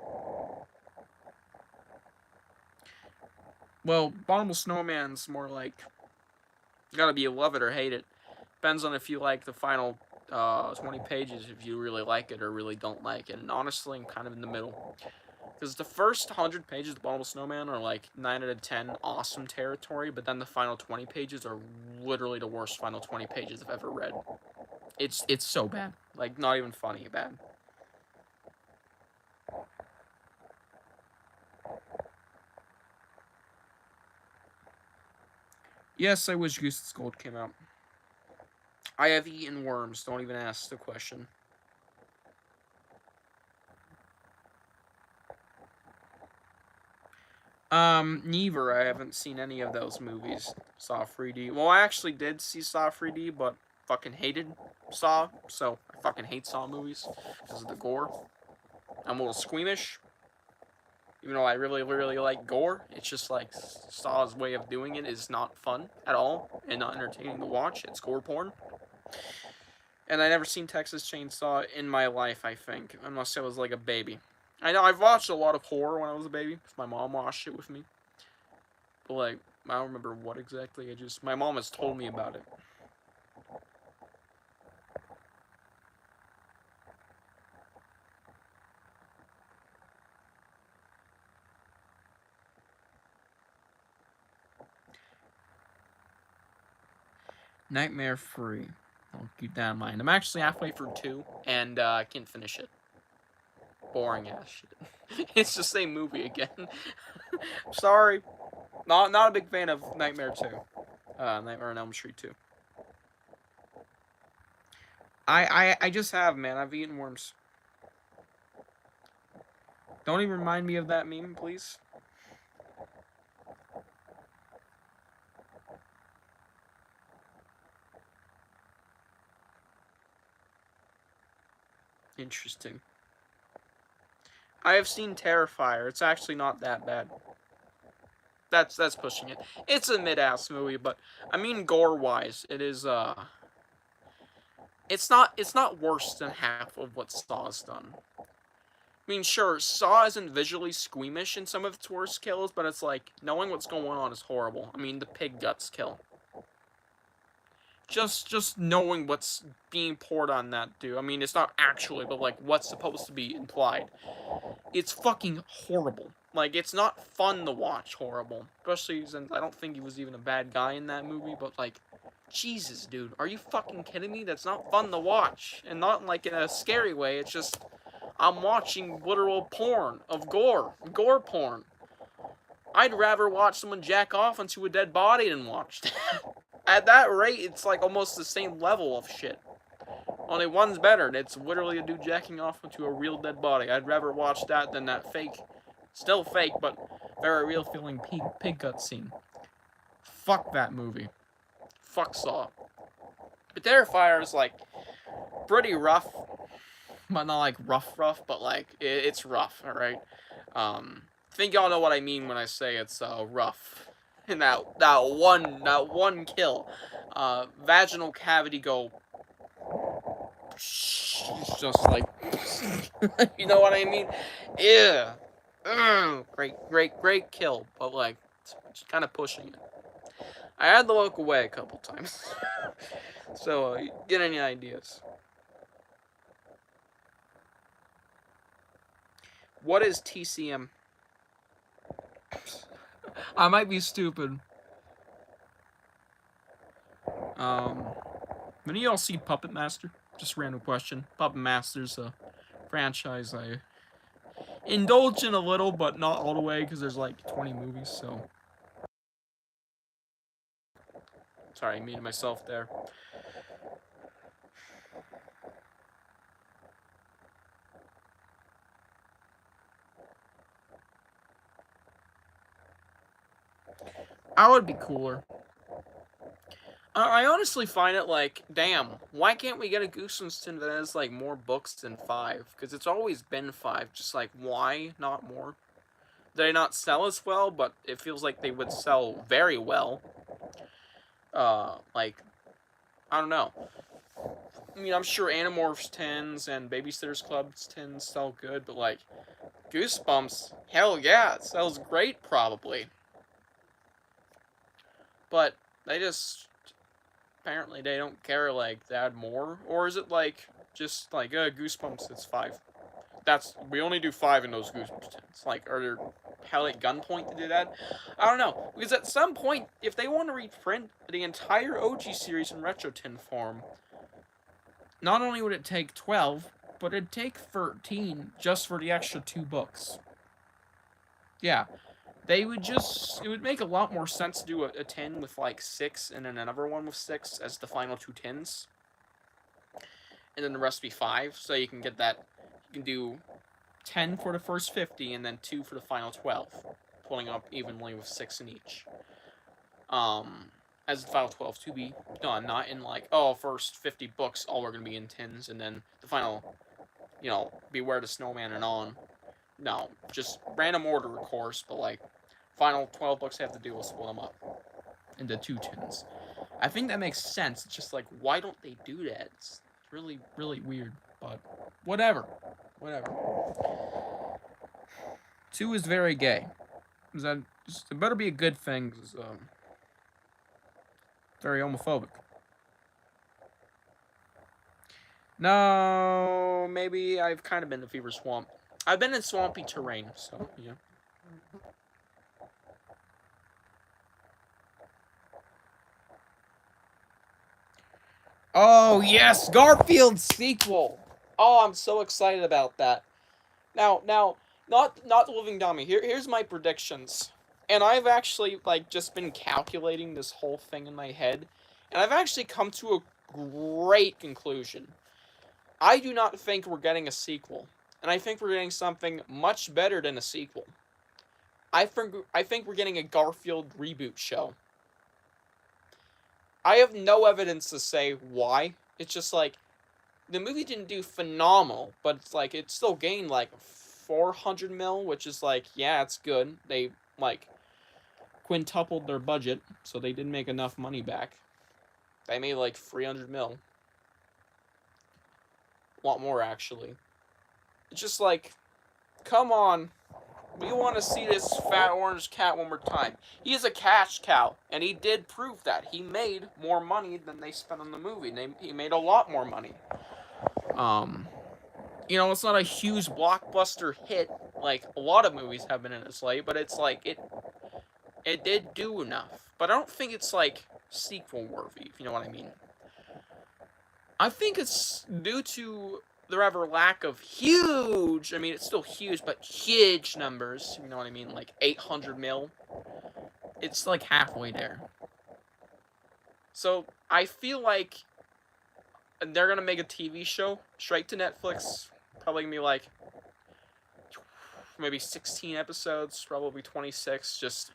Speaker 1: Well, Abominable Snowman's more like, you gotta be love it or hate it. Depends on if you like the final 20 pages, if you really like it or really don't like it. And honestly, I'm kind of in the middle. Because the first 100 pages of Abominable Snowman are like 9 out of 10 awesome territory, but then the final 20 pages are literally the worst final 20 pages I've ever read. It's so bad. Like, not even funny bad. Yes, I wish Goose's Gold came out. I have eaten worms. Don't even ask the question. Neither. I haven't seen any of those movies. Saw 3D. Well, I actually did see Saw 3D, but fucking hated Saw, so I fucking hate Saw movies because of the gore. I'm a little squeamish. Even though I really, really like gore, it's just like Saw's way of doing it is not fun at all and not entertaining to watch. It's gore porn. And I never seen Texas Chainsaw in my life, I think, unless I was like a baby. I know I've watched a lot of horror when I was a baby, because my mom watched it with me. But like, I don't remember what exactly. My mom has told me about it. Nightmare Free. I'll keep that in mind. I'm actually halfway through 2, and I can't finish it. Boring ass shit. It's the same movie again. Sorry. Not a big fan of Nightmare 2. Nightmare on Elm Street 2. I just have, man. I've eaten worms. Don't even remind me of that meme, please. Interesting. I have seen Terrifier. It's actually not that bad. That's pushing it. It's a mid-ass movie, but I mean gore-wise, it is it's not worse than half of what Saw's done. I mean, sure, Saw isn't visually squeamish in some of its worst kills, but it's like knowing what's going on is horrible. I mean, the pig guts kill. Just knowing what's being poured on that dude. I mean, it's not actually, but like what's supposed to be implied. It's fucking horrible. Like, it's not fun to watch horrible. Especially since I don't think he was even a bad guy in that movie, but like, Jesus, dude, are you fucking kidding me? That's not fun to watch. And not like in a scary way, it's just, I'm watching literal porn of gore. Gore porn. I'd rather watch someone jack off onto a dead body than watch that. At that rate, it's like almost the same level of shit. Only one's better. It's literally a dude jacking off onto a real dead body. I'd rather watch that than that fake, still fake, but very real feeling pig gut scene. Fuck that movie. Fuck Saw. But Terrifier is like pretty rough, but not like rough, but like it's rough. All right. I think y'all know what I mean when I say it's rough. In that one kill. vaginal cavity go. It's just like, you know what I mean? Yeah. Great kill, but like, it's kind of pushing it. I had to look away a couple times. So, get any ideas? What is TCM? I might be stupid. Many of y'all see Puppet Master? Just random question. Puppet Master's a franchise I indulge in a little, but not all the way, because there's like 20 movies, so. Sorry, I muted myself there. I would be cooler. I honestly find it like, damn, why can't we get a Goosebumps tin that has like more books than 5? Because it's always been 5. Just like, why not more? They not sell as well, but it feels like they would sell very well. Like, I don't know. I mean, I'm sure Animorphs tins and Babysitters Club's tins sell good, but like, Goosebumps, hell yeah, it sells great probably. But they just, apparently they don't care like to add more, or is it like, just like, Goosebumps, it's 5. We only do 5 in those Goosebumps tins. Like, are there hell at gunpoint to do that? I don't know. Because at some point, if they want to reprint the entire OG series in retro tin form, not only would it take 12, but it'd take 13 just for the extra 2 books. Yeah. They would just, it would make a lot more sense to do a tin with like 6 and then another one with 6 as the final 2 tins. And then the rest be 5, so you can get that, you can do 10 for the first 50 and then 2 for the final 12, pulling up evenly with 6 in each. As the final 12 to be done, not in like, oh, first 50 books all are going to be in tins, and then the final, you know, Beware the Snowman and on. No, just random order, of course, but like, final 12 books they have to do will split them up into 2 tins. I think that makes sense. It's just like, why don't they do that? It's really, really weird, but whatever. 2 is very gay. It better be a good thing, because very homophobic. No, maybe I've kind of been to Fever Swamp. I've been in swampy terrain, so, yeah. Oh, yes! Garfield sequel! Oh, I'm so excited about that. Now, not the Living Dummy. Here's my predictions. And I've actually, like, just been calculating this whole thing in my head. And I've actually come to a great conclusion. I do not think we're getting a sequel. And I think we're getting something much better than a sequel. I think we're getting a Garfield reboot show. I have no evidence to say why. It's just like, the movie didn't do phenomenal, but it's like, it still gained like 400 mil, which is like, yeah, it's good. They like quintupled their budget, so they didn't make enough money back. They made like 300 mil. A lot more, actually. It's just like, come on. We want to see this fat orange cat one more time. He is a cash cow, and he did prove that. He made more money than they spent on the movie. He made a lot more money. You know, it's not a huge blockbuster hit like a lot of movies have been in its late, but it's like, it did do enough. But I don't think it's like sequel worthy, if you know what I mean. I think it's due to the rather lack of huge, I mean, it's still huge, but huge numbers, you know what I mean, like 800 mil. It's like halfway there. So I feel like they're gonna make a TV show straight to Netflix. Probably gonna be like maybe 16 episodes, probably 26. Just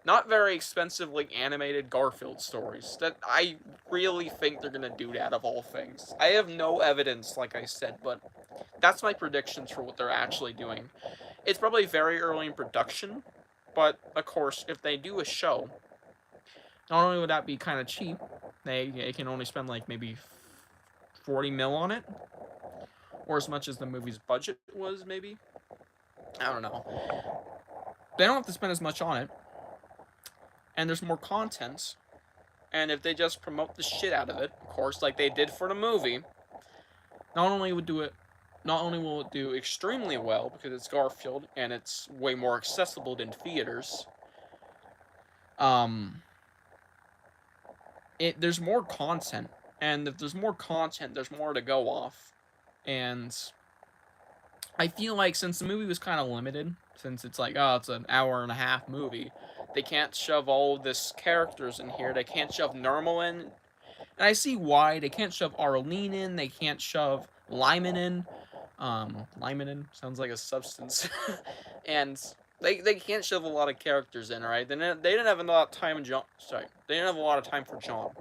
Speaker 1: not very expensively animated Garfield stories. That I really think they're gonna do that of all things. I have no evidence, like I said, but that's my predictions for what they're actually doing. It's probably very early in production, but of course, if they do a show, not only would that be kind of cheap, They can only spend like maybe 40 mil on it, or as much as the movie's budget was, maybe. I don't know. They don't have to spend as much on it, and there's more content. And if they just promote the shit out of it, of course, like they did for the movie, not only will it do extremely well because it's Garfield and it's way more accessible than theaters. There's more content, and if there's more content, there's more to go off, and I feel like since the movie was kind of limited, since it's like, oh, it's an hour and a half movie, they can't shove all of this characters in here. They can't shove Normal in. And I see why. They can't shove Arlene in. They can't shove Lyman in. Lyman in sounds like a substance. And they can't shove a lot of characters in, alright? They didn't have a lot of time in John. Sorry. They didn't have a lot of time for John.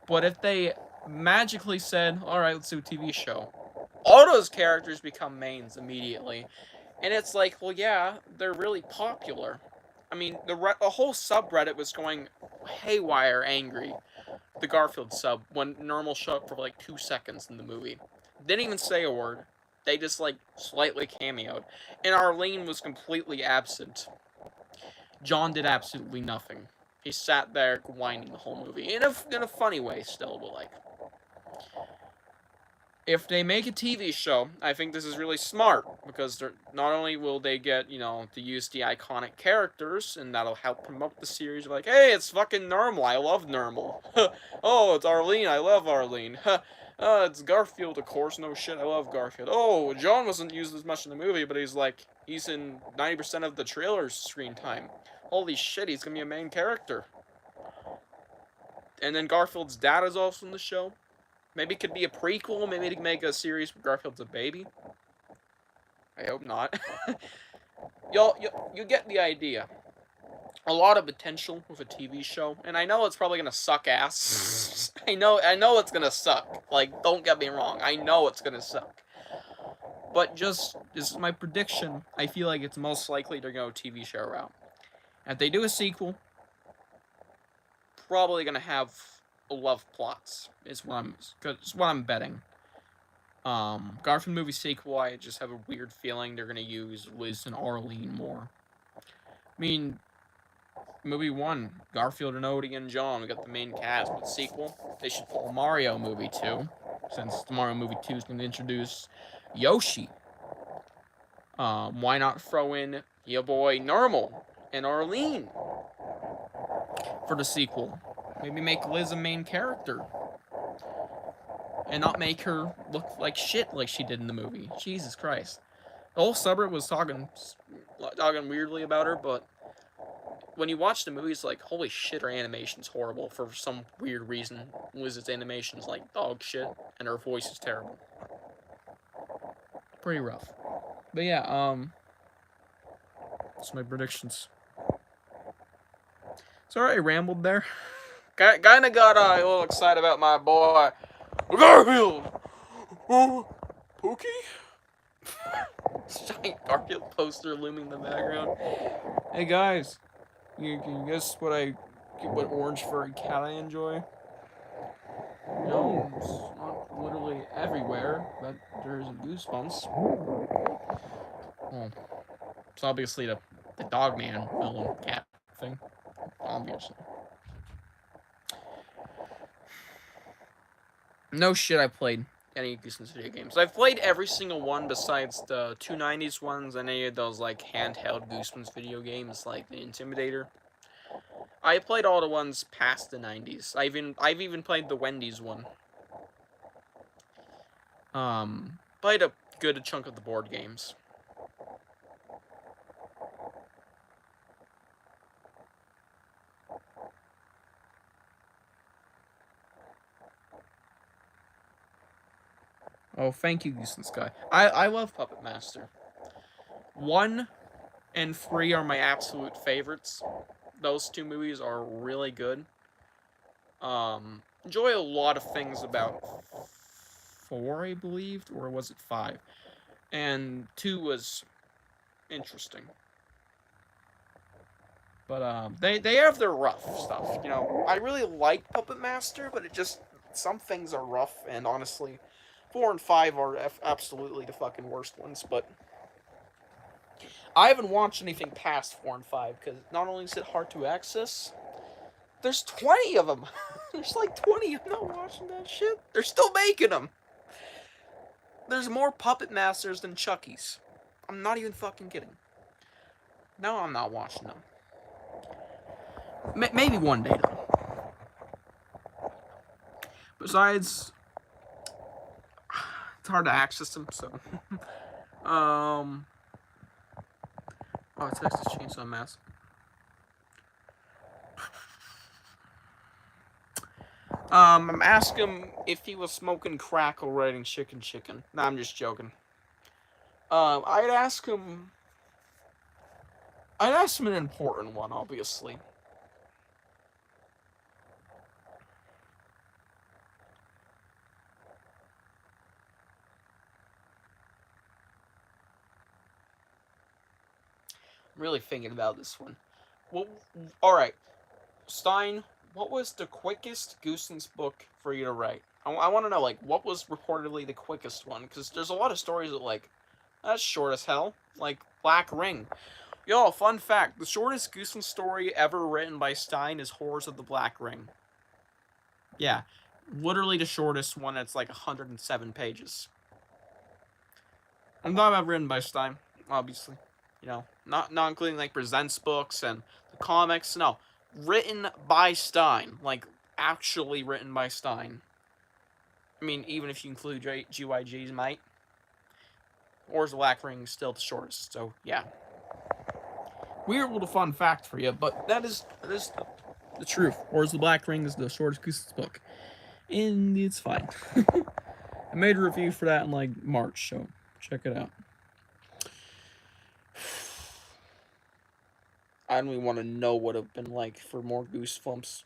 Speaker 1: But if they magically said, alright, let's do a TV show, all those characters become mains immediately. And it's like, well, yeah, they're really popular. I mean, the whole subreddit was going haywire angry. The Garfield sub, when Normal showed up for like 2 seconds in the movie. Didn't even say a word. They just like slightly cameoed. And Arlene was completely absent. John did absolutely nothing. He sat there whining the whole movie. In a funny way still, but like, if they make a TV show, I think this is really smart, because not only will they get, to use the iconic characters, and that'll help promote the series, like, hey, it's fucking Normal, I love Normal. Oh, it's Arlene, I love Arlene. It's Garfield, of course, no shit, I love Garfield. Oh, John wasn't used as much in the movie, but he's in 90% of the trailer's screen time. Holy shit, he's gonna be a main character. And then Garfield's dad is also in the show. Maybe it could be a prequel. Maybe they can make a series where Garfield's a baby. I hope not. You get the idea. A lot of potential with a TV show, and I know it's probably gonna suck ass. I know it's gonna suck. Like, don't get me wrong. I know it's gonna suck. But this is my prediction. I feel like it's most likely to go TV show route. If they do a sequel, probably gonna have love plots. Is what I'm betting. Garfield movie sequel, I just have a weird feeling they're gonna use Liz and Arlene more. I mean, movie 1, Garfield and Odie and John, we got the main cast. But sequel, they should pull Mario movie 2, since the Mario movie 2 is gonna introduce Yoshi. Why not throw in your boy Normal and Arlene for the sequel? Maybe make Liz a main character. And not make her look like shit like she did in the movie. Jesus Christ. The whole subreddit was talking weirdly about her, but when you watch the movie, it's like, holy shit, her animation's horrible for some weird reason. Liz's animation's like dog shit, and her voice is terrible. Pretty rough. But yeah, that's my predictions. Sorry I rambled there. Kinda got a little excited about my boy Garfield! Oh, Pookie? Giant Garfield poster looming in the background. Hey guys, you guess what orange furry cat I enjoy? No, it's not literally everywhere, but there's Goosebumps. Well, it's obviously the dog man villain cat thing. Obviously. No shit, I played any Goosebumps video games. I've played every single one besides the 290s ones and any of those like handheld Goosebumps video games like the Intimidator. I played all the ones past the 90s. I've even played the Wendy's one. Played a good chunk of the board games. Oh, thank you, Goosebumps Guy. I love Puppet Master. 1 and 3 are my absolute favorites. Those 2 movies are really good. Enjoy a lot of things about 4, I believe, or was it 5? And 2 was interesting. But they have their rough stuff. You know, I really like Puppet Master, but it just some things are rough, and honestly, 4 and 5 are absolutely the fucking worst ones. But I haven't watched anything past 4 and 5 because not only is it hard to access, there's 20 of them. There's like 20. I'm not watching that shit. They're still making them. There's more Puppet Masters than Chucky's. I'm not even fucking kidding. No, I'm not watching them. Maybe one day though. Besides, it's hard to access them. So, oh, Texas Chainsaw Massacre. I'm asking him if he was smoking crack or writing chicken. Nah, I'm just joking. I'd ask him. I'd ask him an important one, obviously. I'm really thinking about this one. Well, all right, Stein. What was the quickest Goosebumps book for you to write? I want to know, like, what was reportedly the quickest one? Because there's a lot of stories that, like, that's short as hell. Like, Black Ring. Yo, fun fact. The shortest Goosebumps story ever written by Stein is Horrors of the Black Ring. Yeah. Literally the shortest one. It's like 107 pages. I'm talking about written by Stein, obviously. You know, not including, like, Presents books and the comics. No. Written by Stein. Like, actually written by Stein. I mean, even if you include GYG's, mate. Horrors of the Black Ring is still the shortest. So, yeah. Weird little fun fact for you, but that is the truth. Horrors of the Black Ring is the shortest Goosebumps book. And it's fine. I made a review for that in, like, March, so check it out. I don't even want to know what it'd been like for more Goosebumps.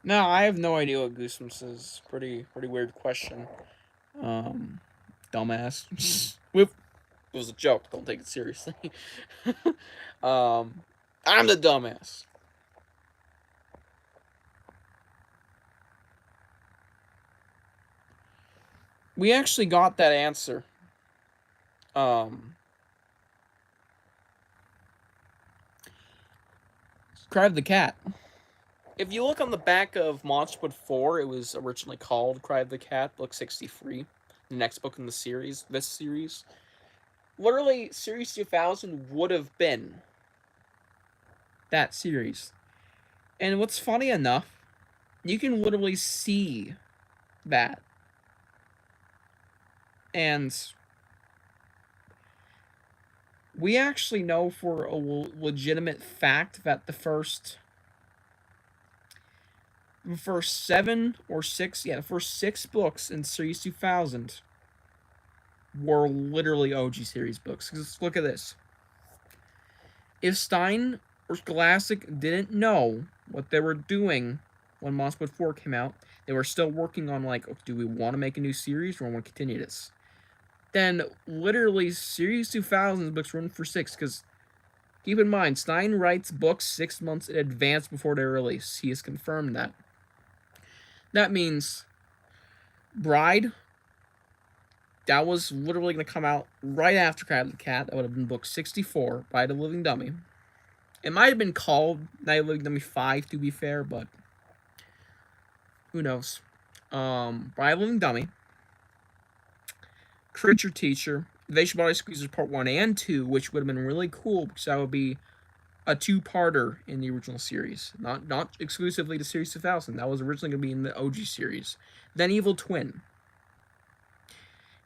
Speaker 1: No, I have no idea what Goosebumps is. Pretty weird question. Dumbass. Whoop. It was a joke. Don't take it seriously. I'm the dumbass. We actually got that answer. Cry the Cat. If you look on the back of Monsterwood 4, it was originally called Cry of the Cat, book 63. The next book in the series, this series. Literally, Series 2000 would have been that series. And what's funny enough, you can literally see that. And we actually know for a legitimate fact that the first 7 or 6, the first 6 books in Series 2000 were literally OG series books. Because look at this. If Stein or Scholastic didn't know what they were doing when Monsterwood 4 came out, they were still working on, like, do we want to make a new series or want to continue this? Then literally Series 2000 books run for 6, because keep in mind, Stein writes books 6 months in advance before they release. He has confirmed that. That means Bride, that was literally going to come out right after Cry of the Cat. That would have been book 64, Bride of the Living Dummy. It might have been called Night of the Living Dummy 5, to be fair, but who knows. Bride of the Living Dummy, Creature Teacher, Invasion Body Squeezers Part 1 and 2, which would have been really cool because that would be a 2-parter in the original series. Not exclusively to Series 2000. That was originally going to be in the OG series. Then Evil Twin.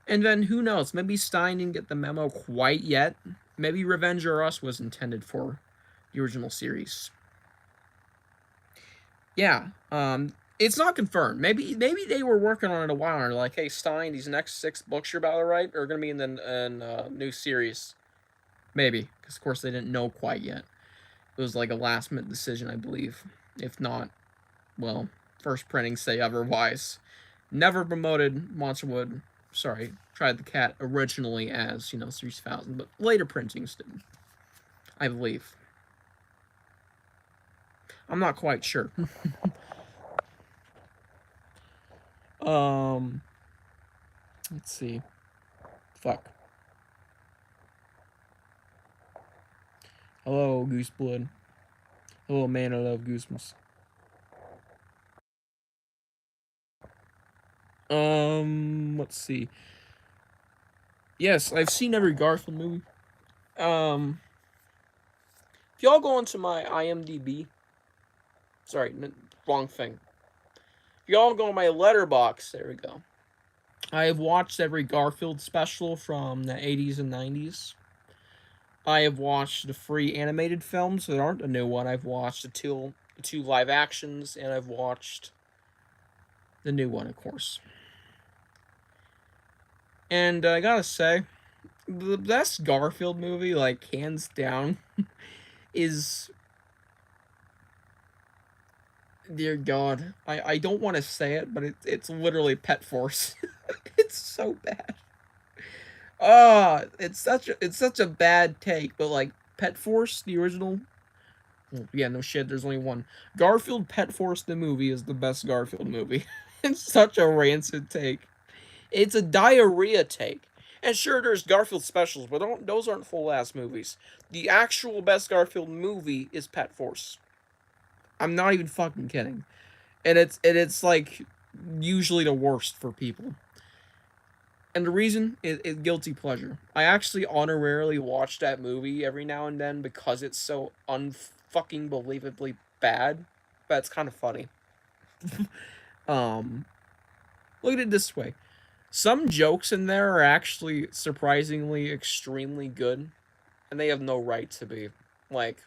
Speaker 1: And then, who knows, maybe Stein didn't get the memo quite yet. Maybe Revenge or Us was intended for the original series. Yeah, it's not confirmed. Maybe they were working on it a while and they're like, hey, Stein, these next 6 books you're about to write are going to be in the new series. Maybe, because of course they didn't know quite yet. It was like a last-minute decision, I believe. If not, well, first printing say otherwise. Never promoted Monsterwood sorry, tried the cat originally as, 3000, but later printings did, I believe. I'm not quite sure. Let's see. Fuck. Hello, Gooseblood. Hello, man, I love Goosebumps. Let's see. Yes, I've seen every Garfield movie. If y'all go into my IMDb, sorry, wrong thing. If y'all go on my letterbox, there we go. I have watched every Garfield special from the 80s and 90s. I have watched the free animated films that aren't a new one. I've watched the two live actions, and I've watched the new one, of course. And I gotta say, the best Garfield movie, like, hands down, is... Dear God, I don't want to say it, but it's literally Pet Force. It's so bad. It's such a bad take, but like Pet Force, the original. Yeah, no shit. There's only one. Garfield Pet Force the movie is the best Garfield movie. It's such a rancid take. It's a diarrhea take. And sure, there's Garfield specials, but those aren't full ass movies. The actual best Garfield movie is Pet Force. I'm not even fucking kidding. And it's like usually the worst for people. And the reason is guilty pleasure. I actually honorarily watch that movie every now and then because it's so unfucking believably bad. But it's kind of funny. um, Look at it this way: some jokes in there are actually surprisingly extremely good, and they have no right to be. Like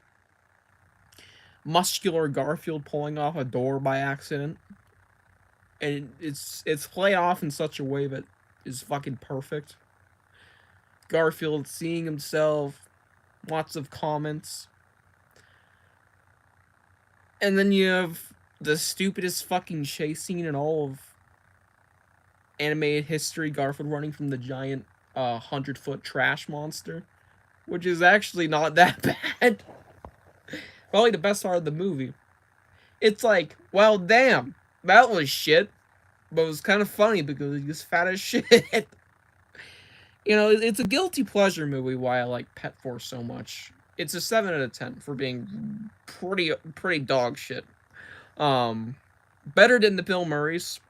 Speaker 1: muscular Garfield pulling off a door by accident, and it's played off in such a way that is fucking perfect. Garfield seeing himself, lots of comments. And then you have the stupidest fucking chase scene in all of animated history, Garfield running from the giant 100-foot trash monster, which is actually not that bad. Probably the best part of the movie. It's like, well, damn, that was shit, but it was kind of funny because he's fat as shit. It's a guilty pleasure movie why I like Pet Force so much. It's a 7 out of 10 for being pretty dog shit. Better than the Bill Murrays.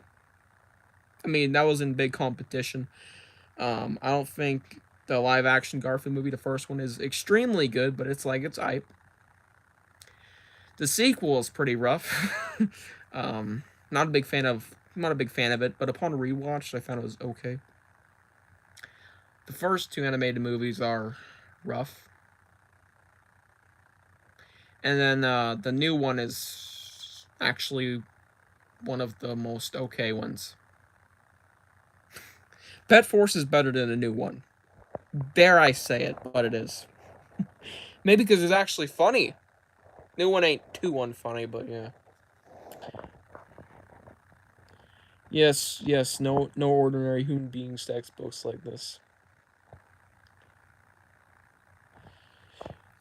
Speaker 1: I mean, that was in big competition. I don't think the live action Garfield movie, the first one, is extremely good, but it's hype. The sequel is pretty rough. Not a big fan of it, but upon rewatch, I found it was okay. The first two animated movies are rough. And then the new one is actually one of the most okay ones. Pet Force is better than the new one. Dare I say it, but it is. Maybe because it's actually funny. New one ain't too unfunny, but yeah. Yes, no ordinary human beings textbooks like this.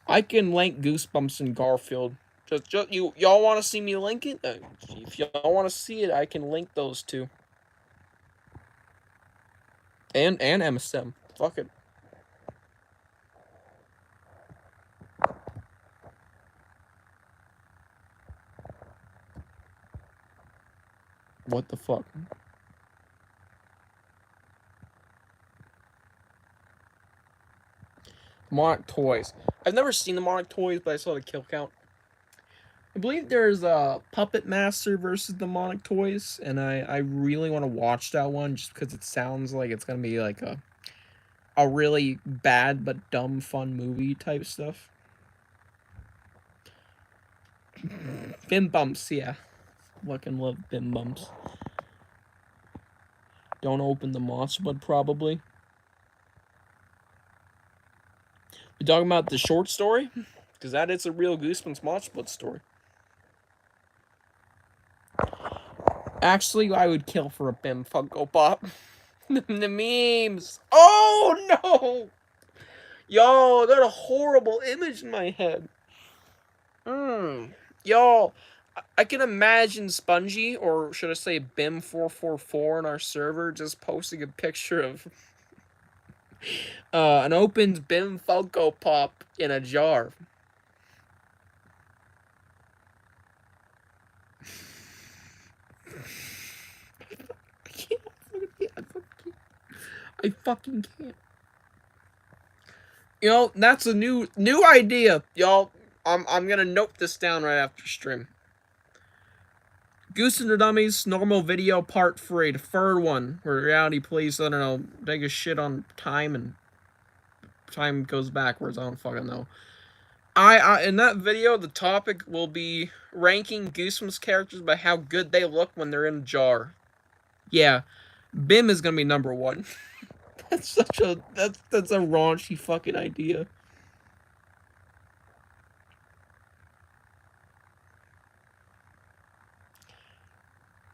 Speaker 1: I can link Goosebumps and Garfield. Just y'all want to see me link it? If y'all want to see it, I can link those two. And MSM. Fuck it. What the fuck? Monarch Toys. I've never seen the Monarch Toys, but I saw the kill count. I believe there's a Puppet Master versus the Monarch Toys, and I really want to watch that one just because it sounds like it's gonna be like a really bad but dumb fun movie type stuff. Bim Bumps, yeah. Fucking love Bim Bumps. Don't open the monster bud, probably. We talking about the short story? Because that is a real Goosebumps monster bud story. Actually, I would kill for a Bim Funko Pop. The memes. Oh no! Yo, I got a horrible image in my head. Yo, I can imagine Spongy, or should I say Bim444 on our server, just posting a picture of an opened Bim Funko Pop in a jar. I fucking can't. You know, that's a new idea, y'all. I'm gonna note this down right after stream. Goose and the Dummies, normal video part 3, the third one, where reality plays, I don't know, take a shit on time and time goes backwards. I don't fucking know. I in that video, the topic will be ranking Goosebumps characters by how good they look when they're in a jar. Yeah, Bim is gonna be number 1. That's such a that's a raunchy fucking idea.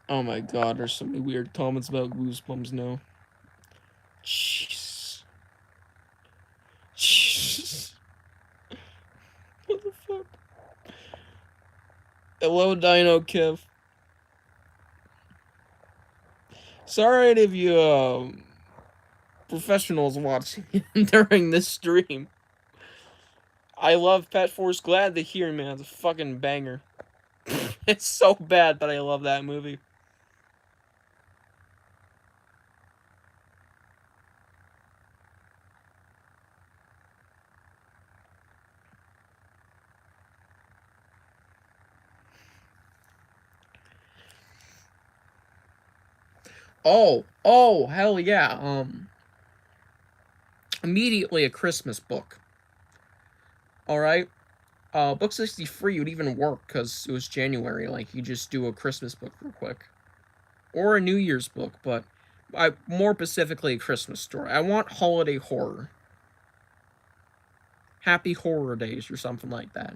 Speaker 1: Oh my god, there's so many weird comments about Goosebumps now. Jeez. Jeez. What the fuck? Hello, Dino Kev. Sorry any of you professionals watching during this stream. I love Pet Force. Glad to hear, man. It's a fucking banger. It's so bad, but I love that movie. Oh, hell yeah. Immediately a Christmas book. Alright? Book 63 would even work, because it was January. Like, you just do a Christmas book real quick. Or a New Year's book, but more specifically a Christmas story. I want holiday horror. Happy Horror Days or something like that.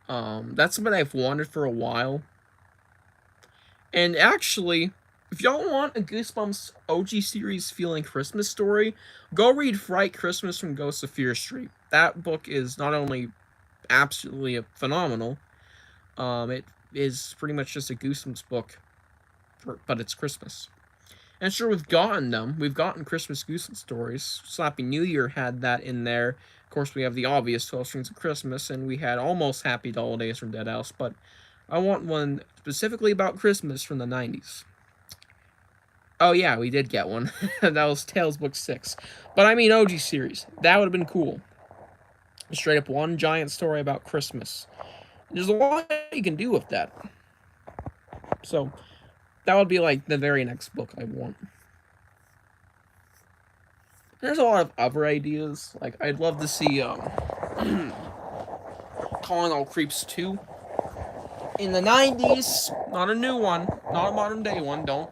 Speaker 1: That's something I've wanted for a while. And actually, if y'all want a Goosebumps OG series feeling Christmas story, go read Fright Christmas from Ghosts of Fear Street. That book is not only absolutely phenomenal, it is pretty much just a Goosebumps book, but it's Christmas. And sure, we've gotten them. We've gotten Christmas Goosebumps stories. Slappy New Year had that in there. Of course, we have the obvious 12 Strings of Christmas, and we had almost Happy Holidays from Deadhouse, but I want one specifically about Christmas from the 90s. Oh yeah, we did get one. That was Tales Book 6. But I mean OG series. That would have been cool. Straight up one giant story about Christmas. There's a lot you can do with that. So, that would be like the very next book I want. There's a lot of other ideas. Like, I'd love to see Calling All Creeps 2 in the 90s. Not a new one. Not a modern day one. Don't.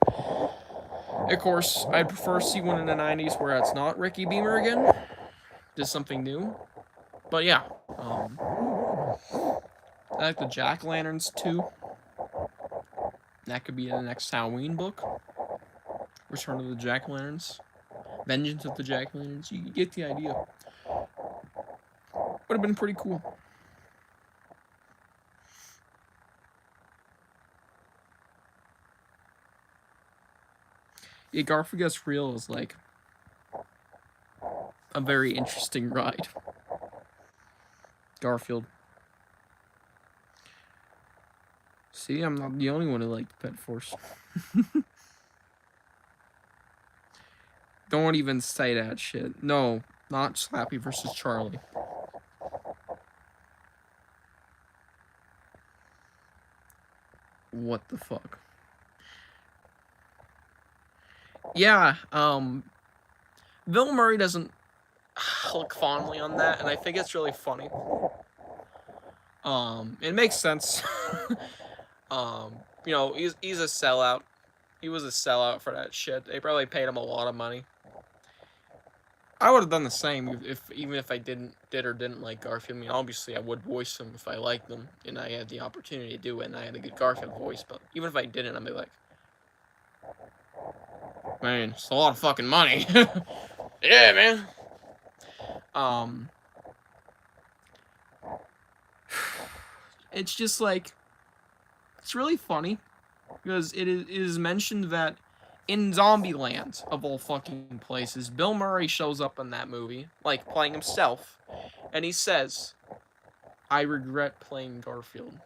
Speaker 1: Of course, I'd prefer to see one in the 90s where it's not Ricky Beamer again. Just something new. But yeah. I like the Jack-O-Lanterns too. That could be the next Halloween book. Return of the Jack-O-Lanterns. Vengeance of the Jack-O-Lanterns. You get the idea. Would have been pretty cool. Yeah, Garfield Gets Real is like a very interesting ride. Garfield. See, I'm not the only one who liked Pet Force. Don't even say that shit. No, not Slappy versus Charlie. What the fuck? Yeah, Bill Murray doesn't look fondly on that, and I think it's really funny. It makes sense. You know, he's a sellout. He was a sellout for that shit. They probably paid him a lot of money. I would have done the same even if I did or didn't like Garfield. I mean, obviously I would voice him if I liked them and I had the opportunity to do it and I had a good Garfield voice. But even if I didn't, I'd be like, Man, it's a lot of fucking money. Yeah, man. It's just like, it's really funny because it is mentioned that in Zombieland, of all fucking places, Bill Murray shows up in that movie, like playing himself, and he says, "I regret playing Garfield."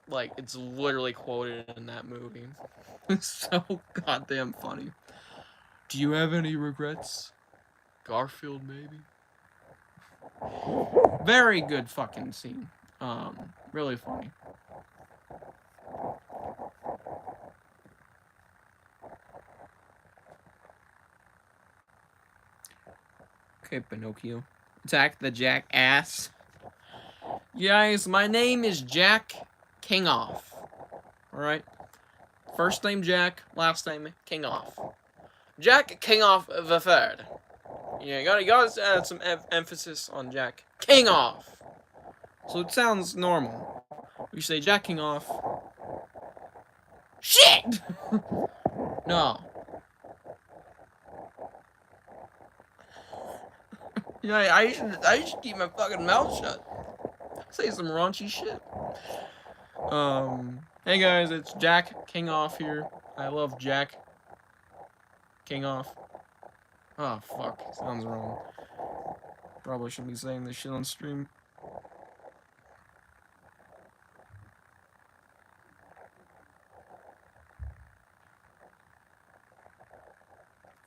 Speaker 1: Like, it's literally quoted in that movie. It's so goddamn funny. Do you have any regrets? Garfield, maybe? Very good fucking scene. Really funny. Okay, Pinocchio. Attack the jackass. Guys, my name is Jack Kingoff. Alright? First name Jack, last name Kingoff. Jack Kingoff the third. Yeah, you gotta add some emphasis on Jack Kingoff. So it sounds normal. You say Jack Kingoff. Shit! No. Yeah, I should keep my fucking mouth shut. Say some raunchy shit. Hey guys, it's Jack Kingoff here. I love Jack Kingoff. Oh, fuck. Sounds wrong. Probably shouldn't be saying this shit on stream.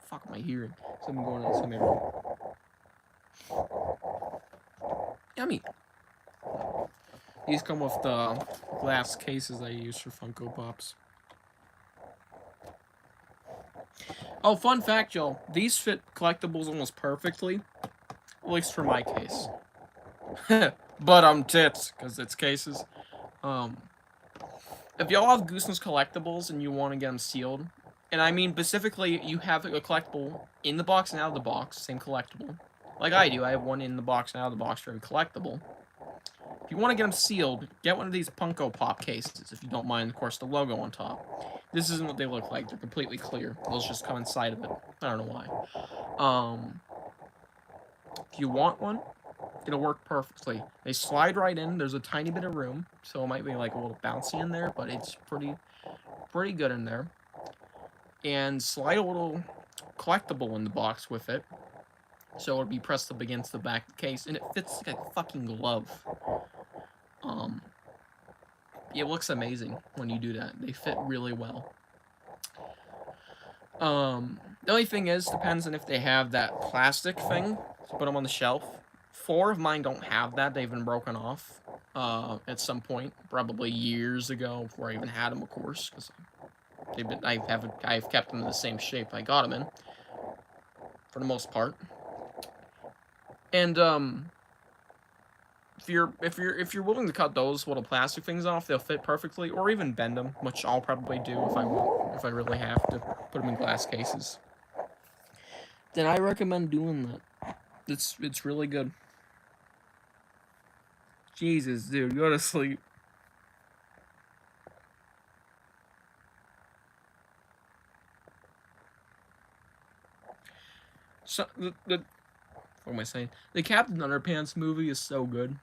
Speaker 1: Fuck am I hearing? Something going on in there. Yummy. These come with the glass cases I use for Funko Pops. Oh, fun fact, y'all. These fit collectibles almost perfectly. At least for my case. But I'm tits, because it's cases. If y'all have Goosebumps collectibles and you want to get them sealed, and I mean specifically you have a collectible in the box and out of the box, same collectible. Like I do, I have one in the box and out of the box for a collectible. If you want to get them sealed, get one of these Funko Pop cases, if you don't mind, of course, the logo on top. This isn't what they look like. They're completely clear. Those just come inside of it. I don't know why. If you want one, it'll work perfectly. They slide right in. There's a tiny bit of room, so it might be like a little bouncy in there, but it's pretty good in there. And slide a little collectible in the box with it, so it'll be pressed up against the back of the case, and it fits like a fucking glove. It looks amazing when you do that. They fit really well. The only thing is, depends on if they have that plastic thing to put them on the shelf. 4 of mine don't have that. They've been broken off at some point, probably years ago, before I even had them, of course, because I've kept them in the same shape I got them in, for the most part. And if you're willing to cut those little plastic things off, they'll fit perfectly, or even bend them, which I'll probably do if I really have to put them in glass cases. Then I recommend doing that. It's really good. Jesus, dude, go to sleep. So what am I saying? The Captain Underpants movie is so good.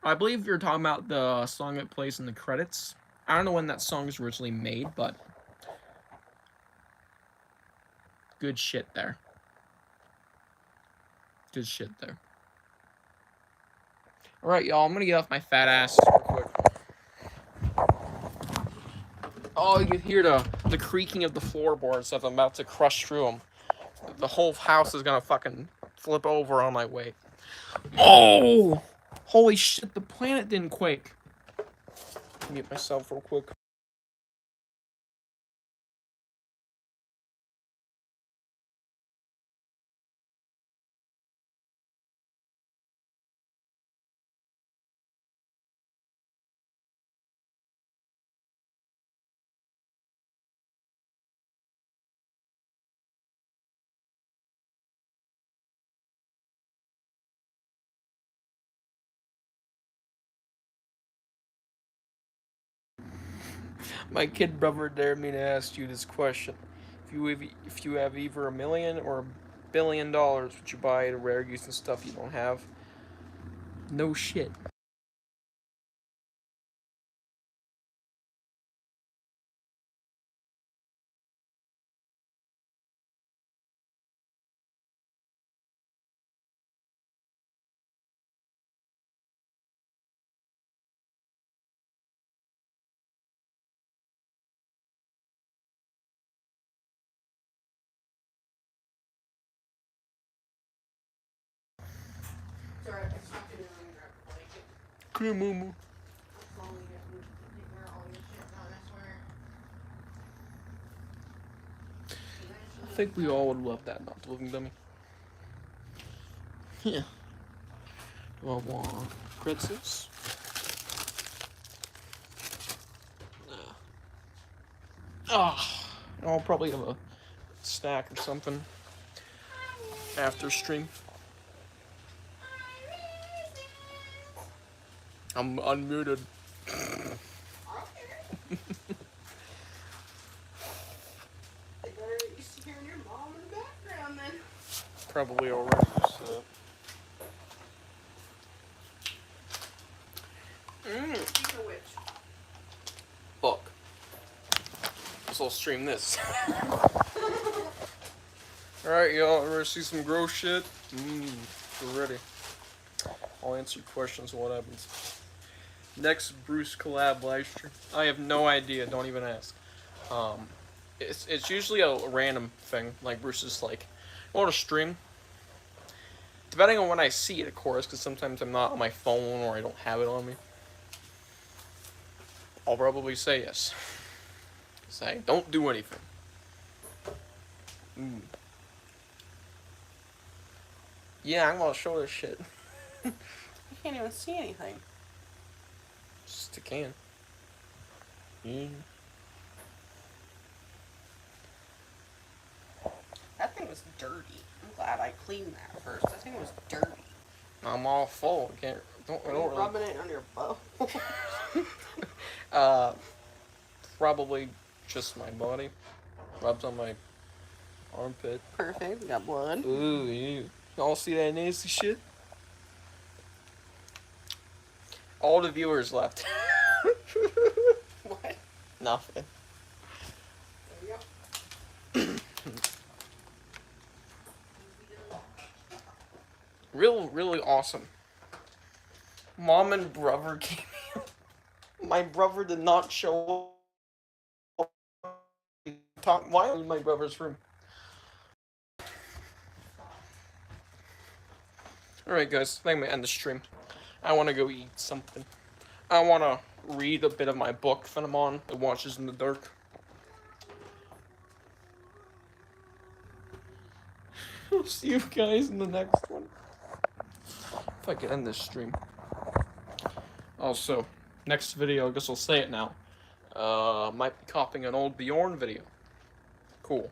Speaker 1: I believe you're talking about the song that plays in the credits. I don't know when that song was originally made, but good shit there. Good shit there. Alright, y'all, I'm gonna get off my fat ass real quick. Oh, you can hear the creaking of the floorboards as I'm about to crush through them. The whole house is gonna fucking flip over on my way. Oh! Holy shit, the planet didn't quake. Mute myself real quick. My kid brother dared me to ask you this question. If if you have either $1 million or $1 billion, would you buy the rare geese and stuff you don't have? No shit.
Speaker 2: Sorry, I stopped in and grab a blanket.
Speaker 1: Come here, Moo. I think we all would love that, not the living dummy. Yeah. Well, pretzels. I'll probably have a snack or something after stream. I'm unmuted.
Speaker 2: Hearing your mom in the background then.
Speaker 1: Probably already. So.
Speaker 2: Speaking of which.
Speaker 1: Fuck. So I'll stream this. Alright, y'all. Ready to see some gross shit? We're ready. I'll answer your questions on what happens. Next Bruce collab live stream. I have no idea. Don't even ask. It's usually a random thing. Like Bruce is like, I want to stream. Depending on when I see it, of course, because sometimes I'm not on my phone or I don't have it on me. I'll probably say yes. Say, don't do anything. Yeah, I'm gonna show this shit.
Speaker 2: I can't even see anything.
Speaker 1: Just a can.
Speaker 2: That thing was dirty. I'm glad I cleaned that first. That thing was dirty.
Speaker 1: I'm all full. I can't.
Speaker 2: Are you rubbing it on your bow?
Speaker 1: Probably just my body. Rubs on my armpit.
Speaker 2: Perfect. We got blood.
Speaker 1: Ooh, you all see that nasty shit? All the viewers left.
Speaker 2: What?
Speaker 1: Nothing.
Speaker 2: There we go.
Speaker 1: Really awesome. Mom and brother came here. My brother did not show up. Why in my brother's room? Alright guys, I think I'm gonna end the stream. I wanna go eat something. I wanna read a bit of my book that I'm on, It Watches in the Dark. I'll see you guys in the next one. If I can end this stream. Also, next video, I guess I'll say it now. Might be copying an old Bjorn video. Cool.